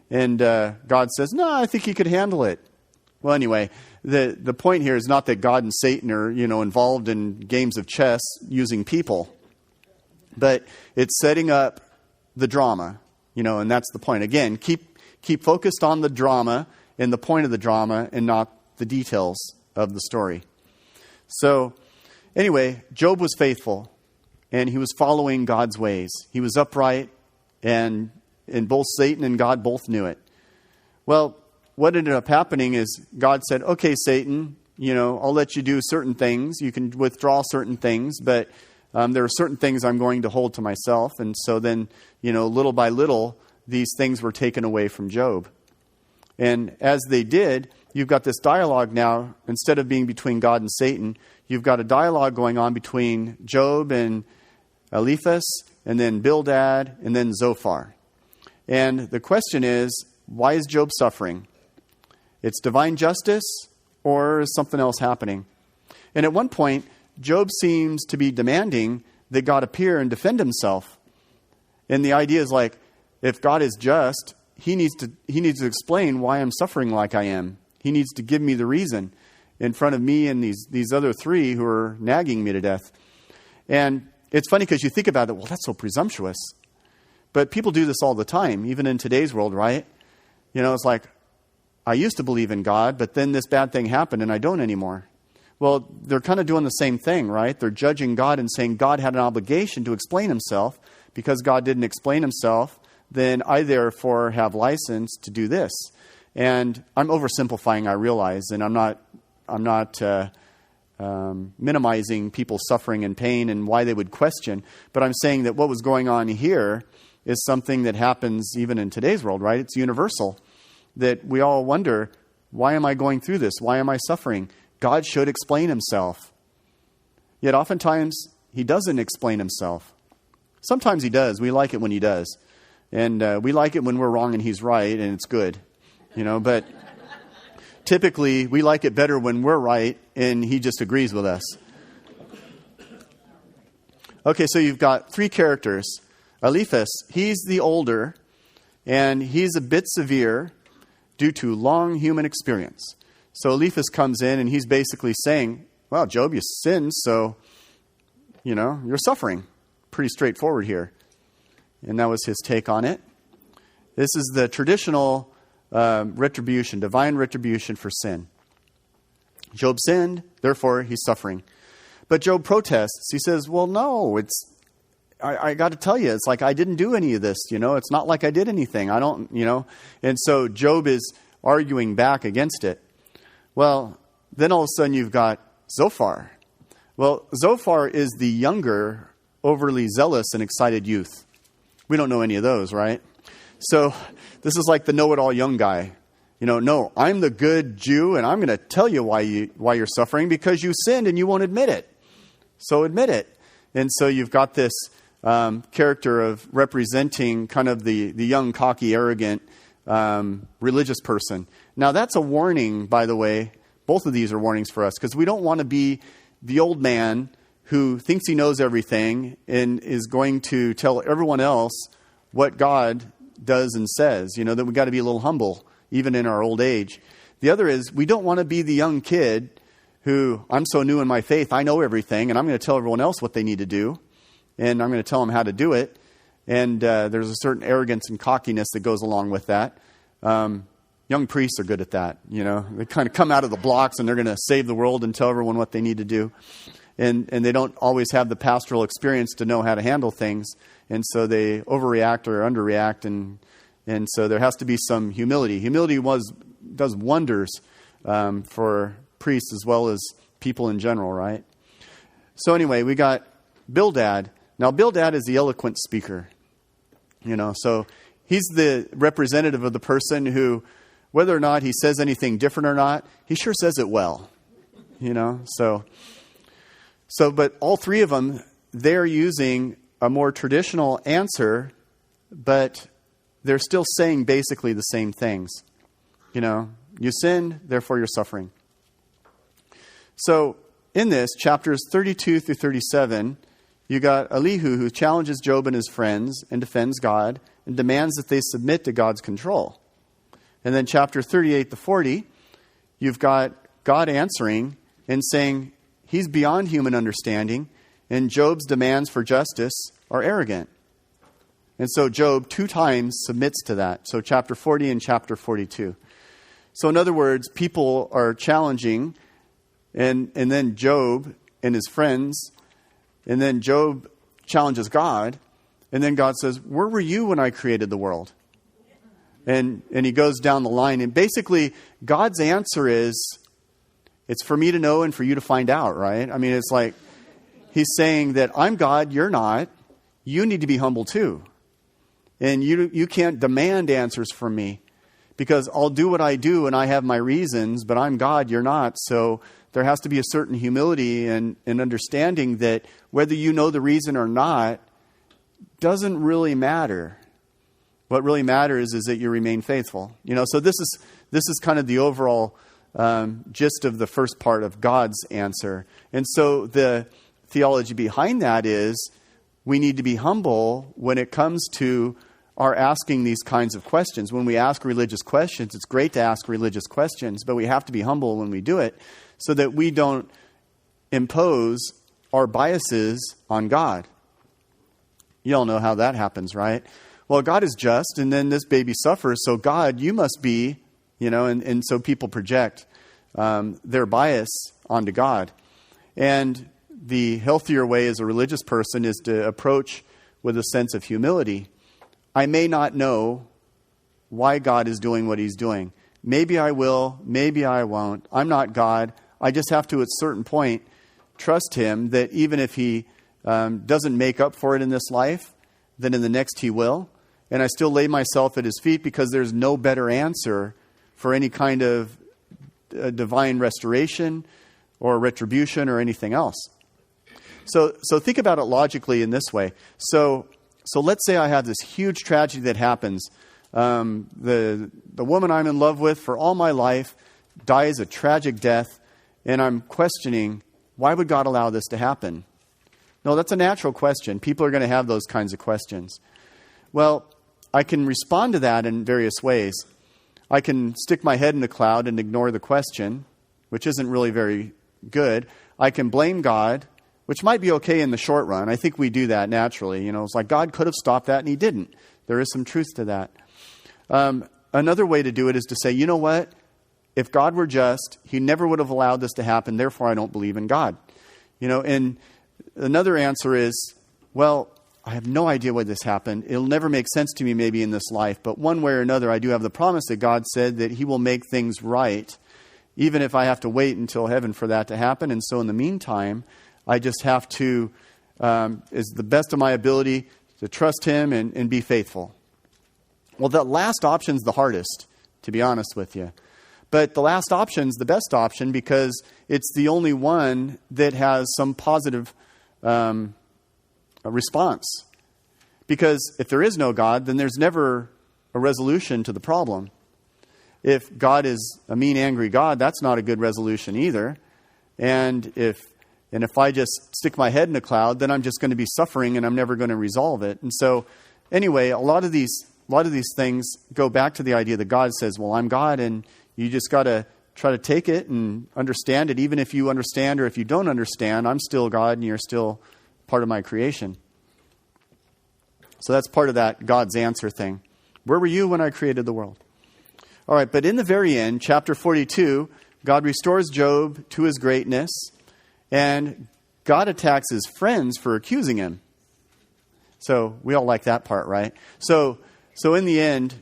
And God says, no, I think he could handle it. Well, anyway, the point here is not that God and Satan are, involved in games of chess using people. But it's setting up the drama, and that's the point. Again, keep focused on the drama and the point of the drama and not the details of the story. So, anyway, Job was faithful, and he was following God's ways. He was upright, and both Satan and God both knew it. Well, what ended up happening is God said, okay, Satan, I'll let you do certain things. You can withdraw certain things, but there are certain things I'm going to hold to myself. And so then, little by little, these things were taken away from Job. And as they did, you've got this dialogue now, instead of being between God and Satan, you've got a dialogue going on between Job and Eliphaz, and then Bildad, and then Zophar. And the question is, why is Job suffering? It's divine justice, or is something else happening? And at one point, Job seems to be demanding that God appear and defend himself. And the idea is like, if God is just, he needs to explain why I'm suffering like I am. He needs to give me the reason in front of me and these other three who are nagging me to death. And it's funny because you think about it, well, that's so presumptuous. But people do this all the time, even in today's world, right? It's like, I used to believe in God, but then this bad thing happened and I don't anymore. Well, they're kind of doing the same thing, right? They're judging God and saying God had an obligation to explain himself. Because God didn't explain himself, then I therefore have license to do this. And I'm oversimplifying, I realize, and I'm not minimizing people's suffering and pain and why they would question. But I'm saying that what was going on here is something that happens even in today's world, right? It's universal. That we all wonder, why am I going through this? Why am I suffering? God should explain himself. Yet oftentimes, he doesn't explain himself. Sometimes he does. We like it when he does. And we like it when we're wrong and he's right, and it's good. But typically, we like it better when we're right and he just agrees with us. Okay, so you've got three characters. Eliphaz, he's the older, and he's a bit severe due to long human experience. So Eliphaz comes in, and he's basically saying, well, Job, you sinned, so, you're suffering. Pretty straightforward here. And that was his take on it. This is the traditional retribution, divine retribution for sin. Job sinned, therefore he's suffering. But Job protests. He says, well, no, I got to tell you, it's like I didn't do any of this, It's not like I did anything. I don't, And so Job is arguing back against it. Well, then all of a sudden you've got Zophar. Well, Zophar is the younger, overly zealous and excited youth. We don't know any of those, right? So this is like the know-it-all young guy. No, I'm the good Jew, and I'm going to tell you why you're suffering, because you sinned and you won't admit it. So admit it. And so you've got this character of representing kind of the young, cocky, arrogant religious person. Now that's a warning, by the way. Both of these are warnings for us, because we don't want to be the old man who thinks he knows everything and is going to tell everyone else what God does and says. That we've got to be a little humble, even in our old age. The other is, we don't want to be the young kid who, I'm so new in my faith, I know everything, and I'm going to tell everyone else what they need to do, and I'm going to tell them how to do it. And there's a certain arrogance and cockiness that goes along with that. Young priests are good at that. They kind of come out of the blocks, and they're going to save the world and tell everyone what they need to do. And they don't always have the pastoral experience to know how to handle things. And so they overreact or underreact, and so there has to be some humility. Humility does wonders for priests as well as people in general, right? So anyway, we got Bildad. Now, Bildad is the eloquent speaker. So he's the representative of the person who, whether or not he says anything different or not, he sure says it well. But all three of them, they're using a more traditional answer, but they're still saying basically the same things. You sinned, therefore you're suffering. So in this, chapters 32 through 37, you got Elihu who challenges Job and his friends and defends God and demands that they submit to God's control. And then chapter 38 to 40, you've got God answering and saying he's beyond human understanding, and Job's demands for justice are arrogant. And so Job 2 times submits to that. So chapter 40 and chapter 42. So in other words, people are challenging, and then Job and his friends, and then Job challenges God, and then God says, where were you when I created the world? And he goes down the line, and basically God's answer is, it's for me to know and for you to find out, right? I mean, it's like he's saying that I'm God, you're not. You need to be humble too. And you can't demand answers from me, because I'll do what I do and I have my reasons, but I'm God, you're not. So there has to be a certain humility and understanding that whether you know the reason or not doesn't really matter. What really matters is that you remain faithful. So this is kind of the overall gist of the first part of God's answer. And so the theology behind that is we need to be humble when it comes to our asking these kinds of questions. When we ask religious questions, it's great to ask religious questions, but we have to be humble when we do it so that we don't impose our biases on God. You all know how that happens, right? Well, God is just, and then this baby suffers, so God, you must be, and so people project their bias onto God. And the healthier way as a religious person is to approach with a sense of humility. I may not know why God is doing what he's doing. Maybe I will, maybe I won't. I'm not God. I just have to, at a certain point, trust him that even if he doesn't make up for it in this life, then in the next he will. And I still lay myself at his feet because there's no better answer for any kind of divine restoration or retribution or anything else. So think about it logically in this way. So let's say I have this huge tragedy that happens. The woman I'm in love with for all my life dies a tragic death, and I'm questioning, why would God allow this to happen? No, that's a natural question. People are going to have those kinds of questions. Well, I can respond to that in various ways. I can stick my head in the cloud and ignore the question, which isn't really very good. I can blame God, which might be okay in the short run. I think we do that naturally. It's like God could have stopped that and he didn't. There is some truth to that. Another way to do it is to say, you know what? If God were just, he never would have allowed this to happen. Therefore, I don't believe in God. And another answer is, well, I have no idea why this happened. It'll never make sense to me maybe in this life. But one way or another, I do have the promise that God said that he will make things right, even if I have to wait until heaven for that to happen. And so in the meantime, I just have to, is the best of my ability, to trust him and be faithful. Well, the last option's the hardest, to be honest with you. But the last option's the best option because it's the only one that has some positive response. Because if there is no God, then there's never a resolution to the problem. If God is a mean, angry God, that's not a good resolution either. And if I just stick my head in a cloud, then I'm just going to be suffering and I'm never going to resolve it. And so, anyway, a lot of these things go back to the idea that God says, well, I'm God, and you just got to try to take it and understand it. Even if you understand or if you don't understand, I'm still God and you're still part of my creation. So that's part of that God's answer thing. Where were you when I created the world? All right, but in the very end, chapter 42, God restores Job to his greatness, and God attacks his friends for accusing him. So we all like that part, right? So in the end,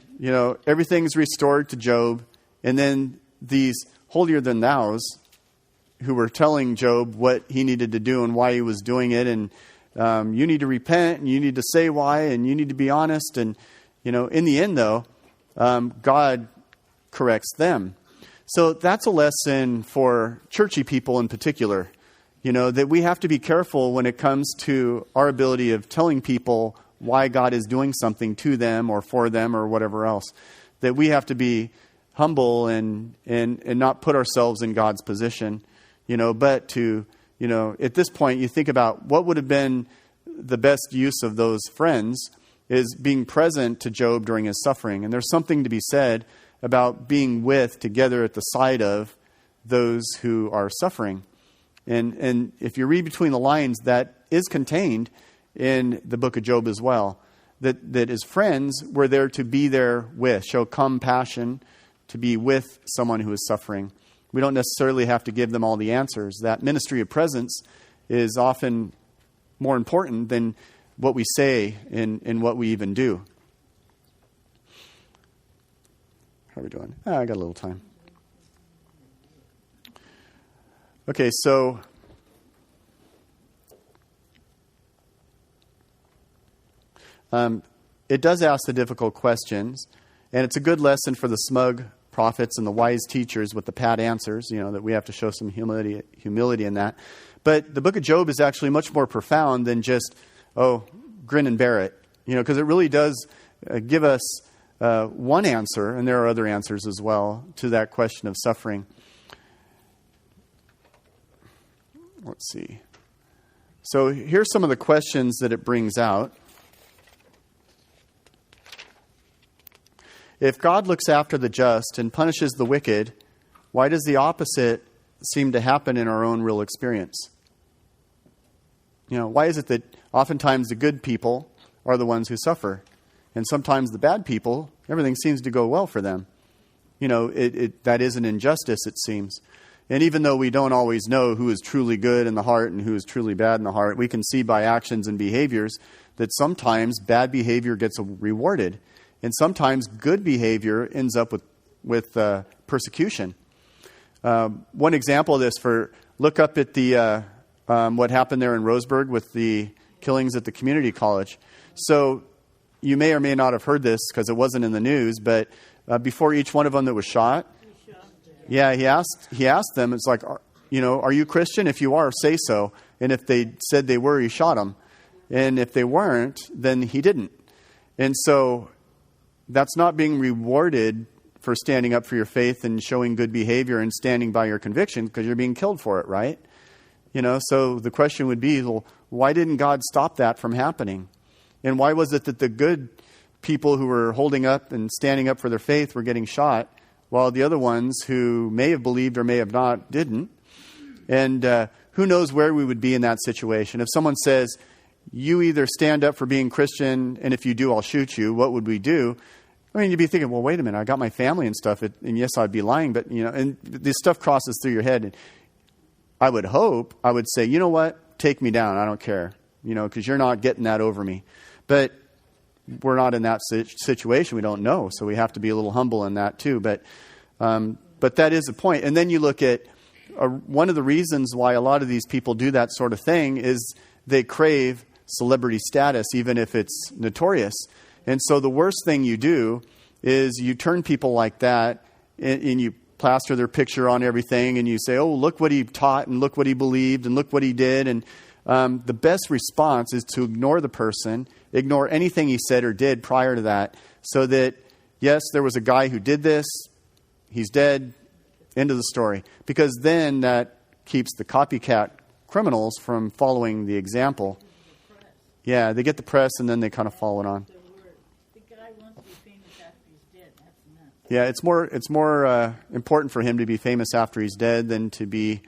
everything's restored to Job. And then these holier-than-thous who were telling Job what he needed to do and why he was doing it. And you need to repent, and you need to say why, and you need to be honest. And, in the end, though, God corrects them. So that's a lesson for churchy people in particular, that we have to be careful when it comes to our ability of telling people why God is doing something to them or for them or whatever else. That we have to be humble and not put ourselves in God's position, but to, at this point, you think about what would have been the best use of those friends is being present to Job during his suffering. And there's something to be said about being together at the side of those who are suffering. And if you read between the lines, that is contained in the book of Job as well. That his friends were there to be there with, show compassion, to be with someone who is suffering. We don't necessarily have to give them all the answers. That ministry of presence is often more important than what we say and what we even do. How are we doing? I got a little time. Okay, so it does ask the difficult questions, and it's a good lesson for the smug prophets and the wise teachers with the pat answers, that we have to show some humility in that. But the book of Job is actually much more profound than just, grin and bear it, because it really does give us one answer, and there are other answers as well, to that question of suffering. Let's see. So here's some of the questions that it brings out. If God looks after the just and punishes the wicked, why does the opposite seem to happen in our own real experience? Why is it that oftentimes the good people are the ones who suffer, and sometimes the bad people, everything seems to go well for them? That is an injustice, it seems. And even though we don't always know who is truly good in the heart and who is truly bad in the heart, we can see by actions and behaviors that sometimes bad behavior gets rewarded, and sometimes good behavior ends up with persecution. One example of this, look up at the what happened there in Roseburg with the killings at the community college. So you may or may not have heard this because it wasn't in the news, but before each one of them that was shot, he asked them, it's like, are you Christian? If you are, say so. And if they said they were, he shot them. And if they weren't, then he didn't. And so that's not being rewarded for standing up for your faith and showing good behavior and standing by your conviction, because you're being killed for it, right? So the question would be, well, why didn't God stop that from happening? And why was it that the good people who were holding up and standing up for their faith were getting shot, while the other ones who may have believed or may have not didn't? And who knows where we would be in that situation? If someone says, you either stand up for being Christian, and if you do, I'll shoot you, what would we do? I mean, you'd be thinking, well, wait a minute, I got my family and stuff, and yes, I'd be lying, but, and this stuff crosses through your head. And I would say, you know what, take me down, I don't care, because you're not getting that over me. But we're not in that situation, we don't know, so we have to be a little humble in that too. But that is a point. And then you look at one of the reasons why a lot of these people do that sort of thing is they crave celebrity status, even if it's notorious. And so the worst thing you do is you turn people like that and you plaster their picture on everything and you say, oh, look what he taught and look what he believed and look what he did. And the best response is to ignore the person, ignore anything he said or did prior to that, so that, yes, there was a guy who did this, he's dead, end of the story. Because then that keeps the copycat criminals from following the example. Yeah, they get the press and then they kind of follow it on. The guy wants to be famous after he's dead. That's nuts. Yeah, it's more important for him to be famous after he's dead than to be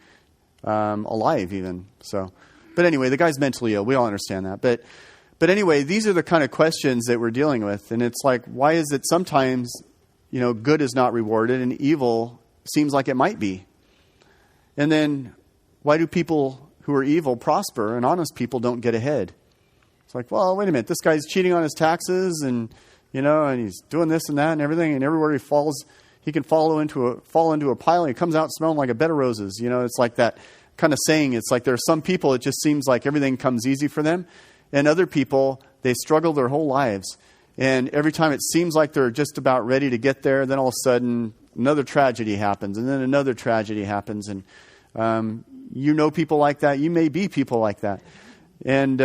alive even. So, but anyway, the guy's mentally ill. We all understand that. But anyway, these are the kind of questions that we're dealing with. And it's like, why is it sometimes, good is not rewarded and evil seems like it might be? And then why do people who are evil prosper and honest people don't get ahead? It's like, well, wait a minute, this guy's cheating on his taxes, and and he's doing this and that and everything, and everywhere he falls, he can fall into a pile, and he comes out smelling like a bed of roses. It's like that kind of saying. It's like there are some people, it just seems like everything comes easy for them, and other people, they struggle their whole lives. And every time it seems like they're just about ready to get there, then all of a sudden another tragedy happens, and then another tragedy happens. And people like that. You may be people like that. And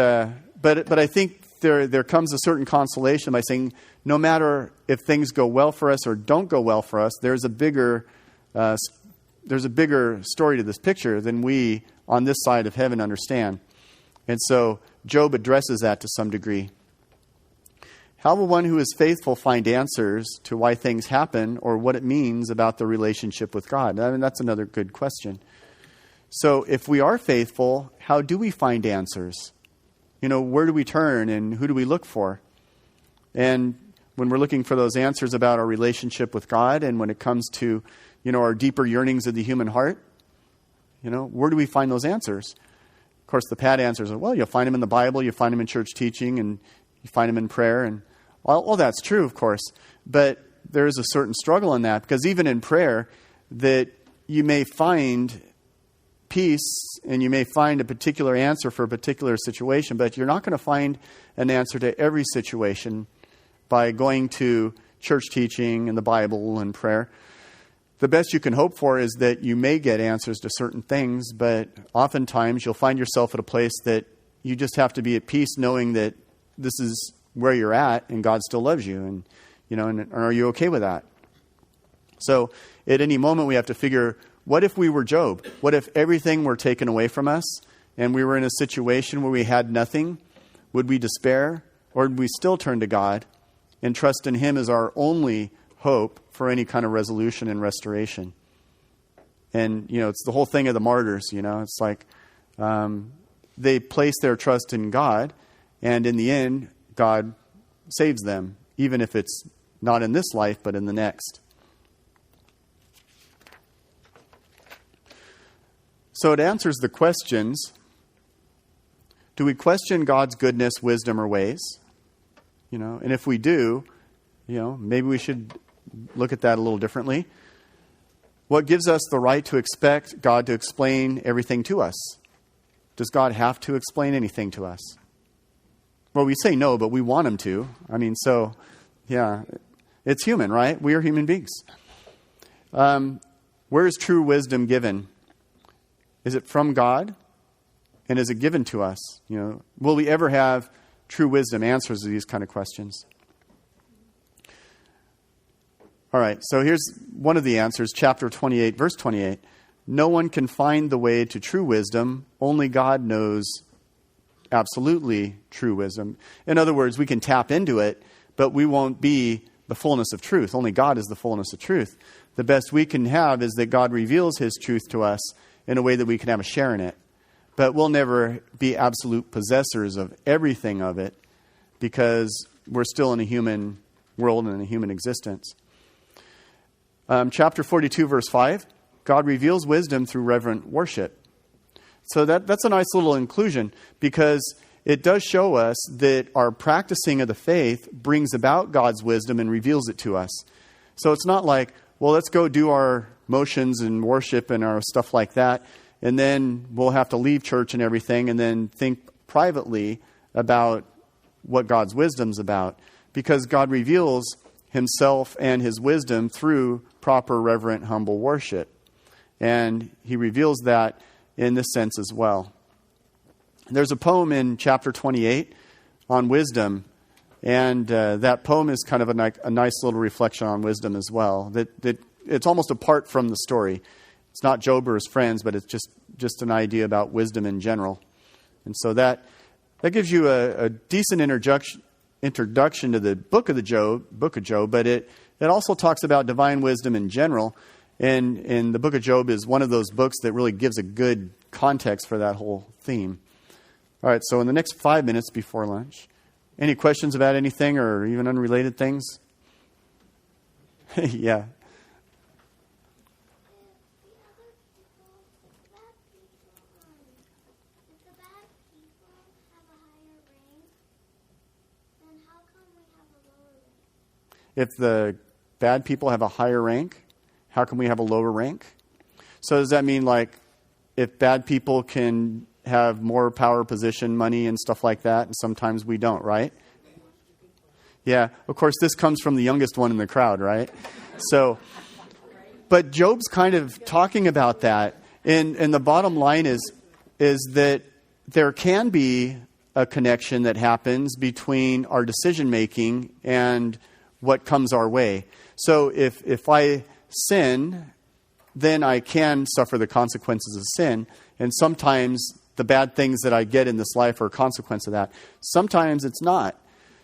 but I think there comes a certain consolation by saying, no matter if things go well for us or don't go well for us, there's a bigger story to this picture than we on this side of heaven understand. And so Job addresses that to some degree. How will one who is faithful find answers to why things happen or what it means about the relationship with God? I mean, that's another good question. So if we are faithful, how do we find answers? Where do we turn and who do we look for? And when we're looking for those answers about our relationship with God, and when it comes to, our deeper yearnings of the human heart, where do we find those answers? Of course, the pat answers are, well, you'll find them in the Bible, you find them in church teaching, and you find them in prayer. And all that's true, of course. But there is a certain struggle in that, because even in prayer, that you may find peace and you may find a particular answer for a particular situation, but you're not going to find an answer to every situation by going to church teaching and the Bible and prayer. The best you can hope for is that you may get answers to certain things, but oftentimes you'll find yourself at a place that you just have to be at peace knowing that this is where you're at and God still loves you. And, and are you okay with that? So at any moment we have to figure, what if we were Job? What if everything were taken away from us and we were in a situation where we had nothing? Would we despair, or would we still turn to God and trust in Him as our only hope for any kind of resolution and restoration? And, it's the whole thing of the martyrs, It's like they place their trust in God, and in the end, God saves them, even if it's not in this life, but in the next. So it answers the questions. Do we question God's goodness, wisdom, or ways? And if we do, maybe we should look at that a little differently. What gives us the right to expect God to explain everything to us? Does God have to explain anything to us? Well, we say no, but we want Him to. It's human, right? We are human beings. Where is true wisdom given? Is it from God? And is it given to us? Will we ever have true wisdom? Answers to these kind of questions. All right, so here's one of the answers, chapter 28, verse 28. No one can find the way to true wisdom. Only God knows absolutely true wisdom. In other words, we can tap into it, but we won't be the fullness of truth. Only God is the fullness of truth. The best we can have is that God reveals His truth to us in a way that we can have a share in it. But we'll never be absolute possessors of everything of it, because we're still in a human world and in a human existence. Chapter 42, verse 5, God reveals wisdom through reverent worship. So that's a nice little inclusion, because it does show us that our practicing of the faith brings about God's wisdom and reveals it to us. So it's not like, well, let's go do our motions and worship and our stuff like that, and then we'll have to leave church and everything and then think privately about what God's wisdom's about. Because God reveals Himself and His wisdom through proper, reverent, humble worship. And He reveals that in this sense as well. There's a poem in chapter 28 on wisdom, and that poem is kind of a nice little reflection on wisdom as well. That it's almost apart from the story. It's not Job or his friends, but it's just an idea about wisdom in general. And so that gives you a decent introduction to the book of Job, but it also talks about divine wisdom in general. And the book of Job is one of those books that really gives a good context for that whole theme. All right, so in the next 5 minutes before lunch, any questions about anything or even unrelated things? Yeah. If the bad people have a higher rank, how can we have a lower rank? So does that mean, like, if bad people can have more power, position, money, and stuff like that, and sometimes we don't, right? Yeah, of course, this comes from the youngest one in the crowd, right? So, but Job's kind of talking about that, and the bottom line is that there can be a connection that happens between our decision making and what comes our way. So if I sin, then I can suffer the consequences of sin, and sometimes the bad things that I get in this life are a consequence of that. Sometimes it's not.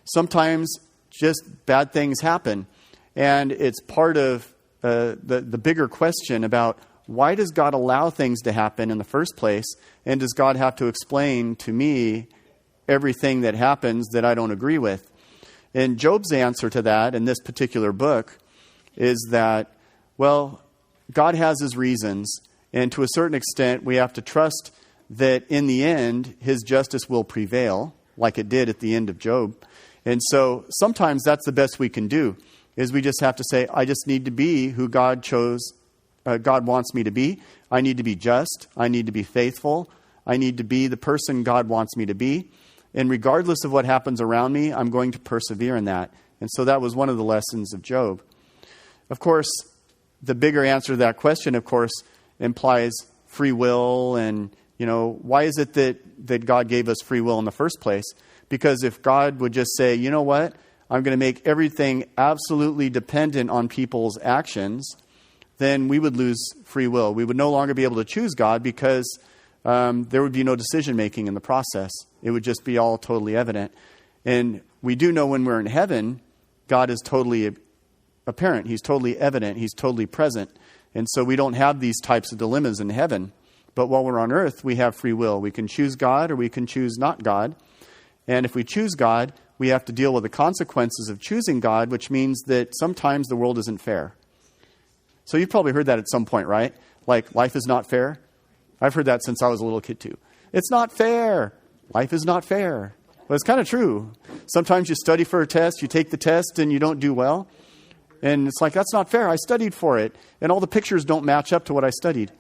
Sometimes just bad things happen. And it's part of the bigger question about why does God allow things to happen in the first place? And does God have to explain to me everything that happens that I don't agree with? And Job's answer to that in this particular book is that, well, God has his reasons. And to a certain extent, we have to trust that in the end, his justice will prevail, like it did at the end of Job. And so sometimes that's the best we can do, is we just have to say, I just need to be who God wants me to be. I need to be just. I need to be faithful. I need to be the person God wants me to be. And regardless of what happens around me, I'm going to persevere in that. And so that was one of the lessons of Job. Of course, the bigger answer to that question, of course, implies free will. And, why is it that God gave us free will in the first place? Because if God would just say, you know what, I'm going to make everything absolutely dependent on people's actions, then we would lose free will. We would no longer be able to choose God because there would be no decision making in the process. It would just be all totally evident. And we do know when we're in heaven, God is totally apparent. He's totally evident. He's totally present. And so we don't have these types of dilemmas in heaven. But while we're on earth, we have free will. We can choose God or we can choose not God. And if we choose God, we have to deal with the consequences of choosing God, which means that sometimes the world isn't fair. So you've probably heard that at some point, right? Like, life is not fair. I've heard that since I was a little kid too. It's not fair. Life is not fair. Well, it's kind of true. Sometimes you study for a test, you take the test, and you don't do well. And it's like, that's not fair. I studied for it. And all the pictures don't match up to what I studied.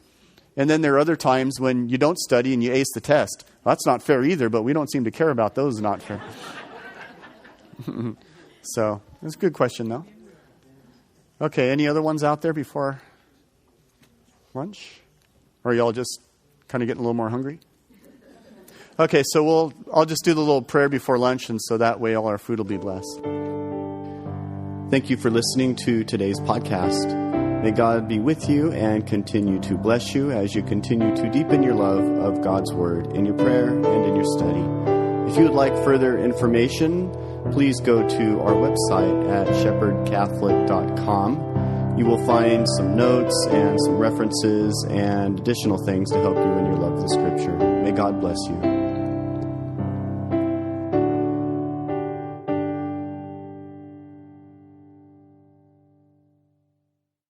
And then there are other times when you don't study and you ace the test. Well, that's not fair either, but we don't seem to care about those not fair. So, it's a good question, though. Okay, any other ones out there before lunch? Or are y'all just kind of getting a little more hungry? Okay, so I'll just do the little prayer before lunch, and so that way all our food will be blessed. Thank you for listening to today's podcast. May God be with you and continue to bless you as you continue to deepen your love of God's Word in your prayer and in your study. If you would like further information, please go to our website at shepherdcatholic.com. You will find some notes and some references and additional things to help you in your love of the Scripture. May God bless you.